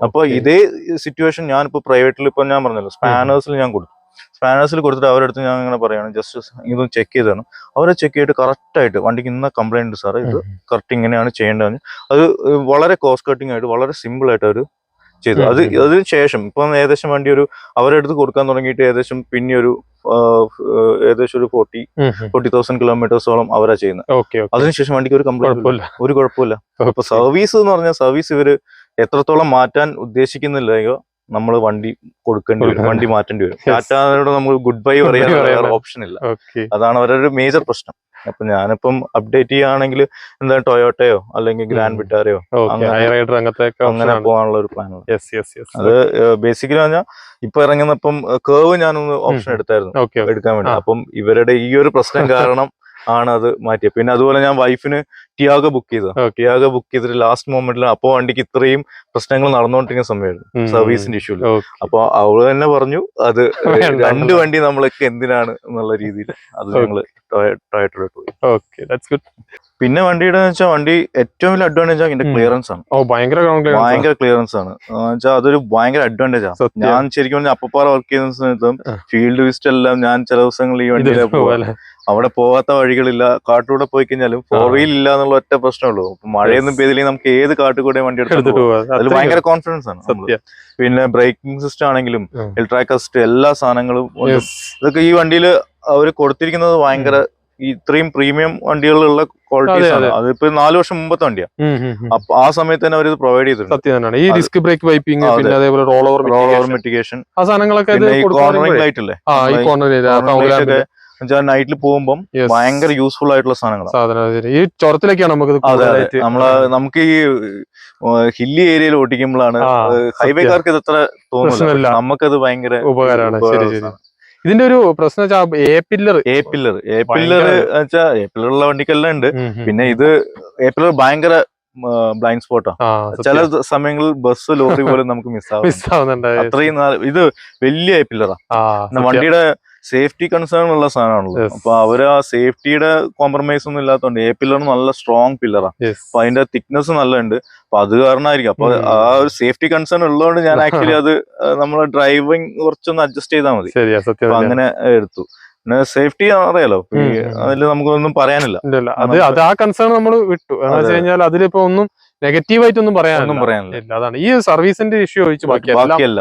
അപ്പൊ ഇതേ സിറ്റുവേഷൻ ഞാനിപ്പോ പ്രൈവറ്റിൽ ഇപ്പൊ ഞാൻ പറഞ്ഞല്ലോ സ്പാനേഴ്സിൽ ഞാൻ കൊടുത്തു. സ്പാനേഴ്സിൽ കൊടുത്തിട്ട് അവരടുത്ത് ഞാൻ ഇങ്ങനെ പറയുകയാണ് ജസ്റ്റ് ഇതൊന്ന് ചെക്ക് ചെയ്താണ്. അവരെ ചെക്ക് ചെയ്തിട്ട് കറക്റ്റ് ആയിട്ട് വണ്ടിക്ക് ഇന്ന കംപ്ലൈന്റ് ഉണ്ട് സാറേ, ഇത് കറക്റ്റ് ഇങ്ങനെയാണ് ചെയ്യേണ്ടതെന്ന് അത് വളരെ കോസ്റ്റ് കട്ടിങ് ആയിട്ട് വളരെ സിമ്പിൾ ആയിട്ട് അവർ ചെയ്തു. അതിന് ശേഷം ഇപ്പം ഏകദേശം വണ്ടി ഒരു അവരെടുത്ത് കൊടുക്കാൻ തുടങ്ങിയിട്ട് ഏകദേശം പിന്നെ ഒരു ഏകദേശം ഒരു 40,000 കിലോമീറ്റേഴ്സോളം അവരാ ചെയ്യുന്നത്. അതിനുശേഷം വണ്ടിക്ക് ഒരു കംപ്ലൈന്റ് ഒരു കുഴപ്പമില്ല. അപ്പൊ സർവീസ് എന്ന് പറഞ്ഞാൽ സർവീസ് ഇവര് എത്രത്തോളം മാറ്റാൻ ഉദ്ദേശിക്കുന്നില്ലയോ നമ്മൾ വണ്ടി കൊടുക്കേണ്ടി വരും, വണ്ടി മാറ്റേണ്ടി വരും. ടാറ്റയോട് നമ്മൾ ഗുഡ് ബൈ പറയാൻ വേറെ ഓപ്ഷൻ ഇല്ല. അതാണ് അവരൊരു മേജർ പ്രശ്നം. അപ്പൊ ഞാനിപ്പം അപ്ഡേറ്റ് ചെയ്യുകയാണെങ്കിൽ എന്താ ടൊയോട്ടയോ അല്ലെങ്കിൽ ഗ്രാൻഡ് വിറ്റാരയോ അങ്ങനെ പോകാനുള്ള ഒരു പ്ലാൻ. അത് ബേസിക്കലി പറഞ്ഞാൽ ഇപ്പൊ ഇറങ്ങുന്നപ്പം കേവ് ഞാനൊന്ന് ഓപ്ഷൻ എടുത്തായിരുന്നു എടുക്കാൻ വേണ്ടി. അപ്പം ഇവരുടെ ഈ ഒരു പ്രശ്നം കാരണം ആണ് അത് മാറ്റിയത്. പിന്നെ അതുപോലെ ഞാൻ വൈഫിന് ടിയാഗോ ബുക്ക് ചെയ്തിട്ട് ലാസ്റ്റ് മൊമെന്റിൽ അപ്പോ വണ്ടിക്ക് ഇത്രയും പ്രശ്നങ്ങൾ നടന്നുകൊണ്ടിരിക്കുന്ന സമയമായിരുന്നു സർവീസിന്റെ ഇഷ്യൂല്. അപ്പൊ അവള് തന്നെ പറഞ്ഞു അത് രണ്ട് വണ്ടി നമ്മളൊക്കെ എന്തിനാണ് എന്നുള്ള രീതിയിൽ അത് ഞങ്ങള് ടൊയോട്ടയിലോട്ട് പോയി. പിന്നെ വണ്ടിയുടെ വെച്ചാൽ വണ്ടി ഏറ്റവും വലിയ അഡ്വാൻറ്റേജ് ആണ് ഇതിന്റെ ക്ലിയറൻസ് ആണ്. ഭയങ്കര ക്ലിയറൻസ് ആണ് വെച്ചാൽ അതൊരു ഭയങ്കര അഡ്വാൻറ്റേജ് ആണ്. ഞാൻ ശരിക്കും പറഞ്ഞാൽ അപ്പപ്പാറ വർക്ക് ചെയ്യുന്ന സമയത്തും ഫീൽഡ് വിസിറ്റ് എല്ലാം ഞാൻ ചില ദിവസങ്ങളിൽ ഈ വണ്ടിയിലെ പോകാൻ അവിടെ പോകാത്ത വഴികളില്ല. കാട്ടിലൂടെ പോയി കഴിഞ്ഞാലും 4 വീൽ ഇല്ല എന്നുള്ള ഒറ്റ പ്രശ്നമുള്ളൂ. മഴയൊന്നും പെയ്തില്ലെങ്കിൽ നമുക്ക് ഏത് കാട്ടുകൂടെ വണ്ടി എടുത്ത് പോകാം. അതിൽ ഭയങ്കര കോൺഫിഡൻസ് ആണ്. പിന്നെ ബ്രേക്കിംഗ് സിസ്റ്റം ആണെങ്കിലും ഇലക്ട്രിക് അസിസ്റ്റ് എല്ലാ സാധനങ്ങളും ഇതൊക്കെ ഈ വണ്ടിയിൽ അവർ കൊടുത്തിരിക്കുന്നത് ഭയങ്കര ഇത്രയും പ്രീമിയം വണ്ടികളിലുള്ള ക്വാളിറ്റീസ് ആണ്. അതിപ്പോ 4 വർഷം മുമ്പത്തെ വണ്ടിയാണ്. അപ്പൊ ആ സമയത്ത് തന്നെ അവർ പ്രൊവൈഡ് ചെയ്തിട്ടുണ്ട്. ഈ ഡിസ്ക് ബ്രേക്ക് വൈപ്പിംഗ്, പിന്നെ അതേപോലെ റോൾ ഓവർ മിറ്റിഗേഷൻ, ആ സാധനങ്ങളൊക്കെ കോർണറിംഗ് ലൈറ്റ് അല്ലേ, നൈറ്റിൽ പോകുമ്പോൾ ഭയങ്കര യൂസ്ഫുൾ ആയിട്ടുള്ള സാധനങ്ങളാണ്. ഈ ചുരത്തിലൊക്കെയാണ് നമുക്ക് ഈ ഹില്ലി ഏരിയയിൽ ഓടിക്കുമ്പോഴാണ് ഹൈവേക്കാർക്ക് ഇത് അത്ര തോന്നുന്നില്ല, നമുക്കത് ഭയങ്കര ഉപകാരമാണ്. ഇതിന്റെ ഒരു പ്രശ്നം എ പില്ലറുള്ള വണ്ടിക്കെല്ലാം ഉണ്ട്. പിന്നെ ഇത് എ പില്ലർ ഭയങ്കര ബ്ലൈൻഡ് സ്പോട്ടാണ്. ചില സമയങ്ങളിൽ ബസ് ലോറി പോലും നമുക്ക് മിസ്സാവുന്നുണ്ട്. അത്രയും ഇത് വലിയ എ പില്ലറാണ്. വണ്ടിയുടെ സേഫ്റ്റി കൺസേൺ ഉള്ള സാധനമാണല്ലോ. അപ്പൊ അവര് ആ സേഫ്റ്റിയുടെ കോംപ്രമൈസ് ഒന്നും ഇല്ലാത്തതുകൊണ്ട് എ പില്ലർ നല്ല സ്ട്രോങ് പില്ലറാണ്. അപ്പൊ അതിന്റെ തിക്നെസ് നല്ല ഉണ്ട്. അപ്പൊ അത് കാരണമായിരിക്കും. അപ്പൊ ആ ഒരു സേഫ്റ്റി കൺസേൺ ഉള്ളതുകൊണ്ട് ഞാൻ ആക്ച്വലി അത് നമ്മള് ഡ്രൈവിംഗ് കുറച്ചൊന്ന് അഡ്ജസ്റ്റ് ചെയ്താൽ മതി. അപ്പൊ അങ്ങനെ എടുത്തു. പിന്നെ സേഫ്റ്റി അറിയാലോ, അതിൽ നമുക്കൊന്നും പറയാനില്ല. അത് ആ കൺസേൺ നമ്മൾ വിട്ടു. എന്ന് വെച്ച് കഴിഞ്ഞാൽ അതിലിപ്പോ ഒന്നും നെഗറ്റീവായിട്ടൊന്നും പറയാനില്ല. അതാണ് ഈ സർവീസിന്റെ ഇഷ്യൂ ഒഴിച്ച് ബാക്കിയല്ല.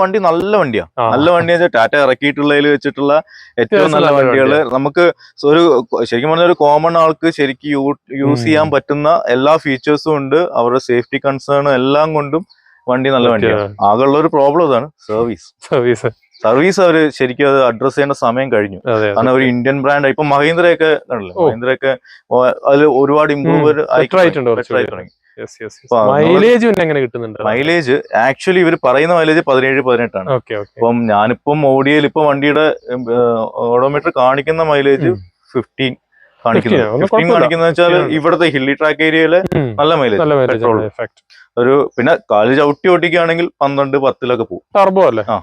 വണ്ടി നല്ല വണ്ടിയാണ്. നല്ല വണ്ടി വെച്ചാൽ ടാറ്റ ഇറക്കിയിട്ടുള്ളതിൽ വെച്ചിട്ടുള്ള ഏറ്റവും നല്ല വണ്ടികള് നമുക്ക് ഒരു ശരിക്കും പറഞ്ഞ ഒരു കോമൺ ആൾക്ക് ശരിക്കും യൂസ് ചെയ്യാൻ പറ്റുന്ന എല്ലാ ഫീച്ചേഴ്സും ഉണ്ട്. അവരുടെ സേഫ്റ്റി കൺസേൺ എല്ലാം കൊണ്ടും വണ്ടി നല്ല വണ്ടിയാണ്. ആകെയുള്ള ഒരു പ്രോബ്ലം ഇതാണ് സർവീസ് അവര് ശരിക്കും അത് അഡ്രസ് ചെയ്യേണ്ട സമയം കഴിഞ്ഞു. കാരണം ഒരു ഇന്ത്യൻ ബ്രാൻഡ് ഇപ്പൊ മഹീന്ദ്രയൊക്കെ കണ്ടല്ലോ, മഹീന്ദ്രയൊക്കെ അതിൽ ഒരുപാട് ഇമ്പ്രൂവ് തുടങ്ങി. മൈലേജ് ആക്ച്വലി ഇവർ പറയുന്ന മൈലേജ് 17-18 ആണ്. അപ്പം ഞാനിപ്പം ഓഡിയോയിൽ ഇപ്പൊ വണ്ടിയുടെ ഓഡോമീറ്റർ കാണിക്കുന്ന മൈലേജ് 15 കാണിക്കുന്ന വെച്ചാൽ ഇവിടുത്തെ ഹില്ലി ട്രാക്ക് ഏരിയയില് നല്ല മൈലേജ് പെട്രോൾ ഒരു. പിന്നെ കാല് ചവിട്ടി ഓടിക്കുകയാണെങ്കിൽ 12-10 പോകും.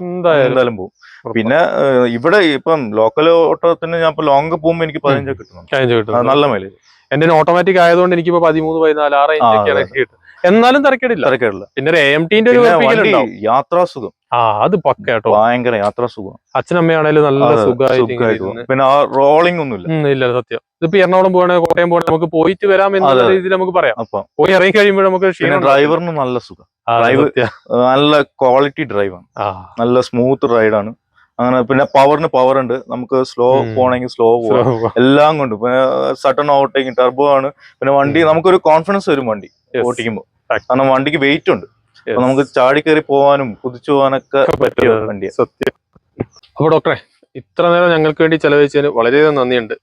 എന്തായാലും പോകും. പിന്നെ ഇവിടെ ഇപ്പം ലോക്കൽ ഓട്ടോത്തിന് ഞാൻ ഇപ്പൊ ലോങ് പോകുമ്പോ എനിക്ക് 15 കിട്ടുന്നു, നല്ല മൈലേജ്. എന്റെ ഓട്ടോമാറ്റിക് ആയതുകൊണ്ട് എനിക്കിപ്പോ 13-14 ആ റേഞ്ചൊക്കെയാണ് കിട്ടും. എന്നാലും തിരക്കേടില്ല. പിന്നെ ഒരു AMTന്റെ ഒരു യാത്രാസുഖം. അത് പക്ക കേട്ടോ, ഭയങ്കര യാത്രാസുഖം. അച്ഛനമ്മയാണേലും നല്ല സുഖമായിട്ട്. പിന്നെ ആ റോളിംഗ് ഒന്നുമില്ല. ഇല്ല സത്യം. ഇതിപ്പോ എറണാകുളം പോകണേ, കോട്ടയം പോകണേ, നമുക്ക് പോയിട്ട് വരാം എന്നുള്ള രീതിയിൽ നമുക്ക് പറയാം. പോയി ഇറങ്ങി കഴിയുമ്പോൾ നമുക്ക് ഡ്രൈവറിന് നല്ല സുഖം. നല്ല ക്വാളിറ്റി ഡ്രൈവാണ്, നല്ല സ്മൂത്ത് റൈഡാണ്. അങ്ങനെ പിന്നെ പവറിന് പവർ ഉണ്ട്, നമുക്ക് സ്ലോ പോണെങ്കിൽ സ്ലോ പോവാം, എല്ലാം കൊണ്ടും. പിന്നെ സഡൻ ഓവർടേക്കിംഗ്, ടർബോ ആണ്. പിന്നെ വണ്ടി നമുക്കൊരു കോൺഫിഡൻസ് വരും വണ്ടി ഓടിക്കുമ്പോൾ, കാരണം വണ്ടിക്ക് വെയിറ്റ് ഉണ്ട്. നമുക്ക് ചാടി കയറി പോവാനും കുതിച്ചു പോകാനൊക്കെ പറ്റിയ വണ്ടിയാണ്. സത്യം. അപ്പൊ ഡോക്ടറെ, ഇത്ര നേരം ഞങ്ങൾക്ക് വേണ്ടി ചെലവഴിച്ചതിന് വളരെയധികം നന്ദിയുണ്ട്.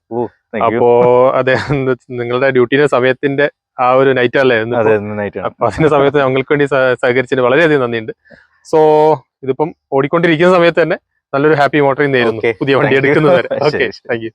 അപ്പോ അതെ, നിങ്ങളുടെ ഡ്യൂട്ടിയുടെ സമയത്തിന്റെ ആ ഒരു നൈറ്റ് അല്ലേ, അപ്പൊ അതിന്റെ സമയത്ത് ഞങ്ങൾക്ക് വേണ്ടി സഹകരിച്ചതിന് വളരെയധികം നന്ദിയുണ്ട്. സോ ഇതിപ്പം ഓടിക്കൊണ്ടിരിക്കുന്ന സമയത്ത് തന്നെ നല്ലൊരു ഹാപ്പി മോട്ടറിംഗ് നേരുന്നു, പുതിയ വണ്ടി എടുക്കുന്നത് വരെ. Okay, thank you.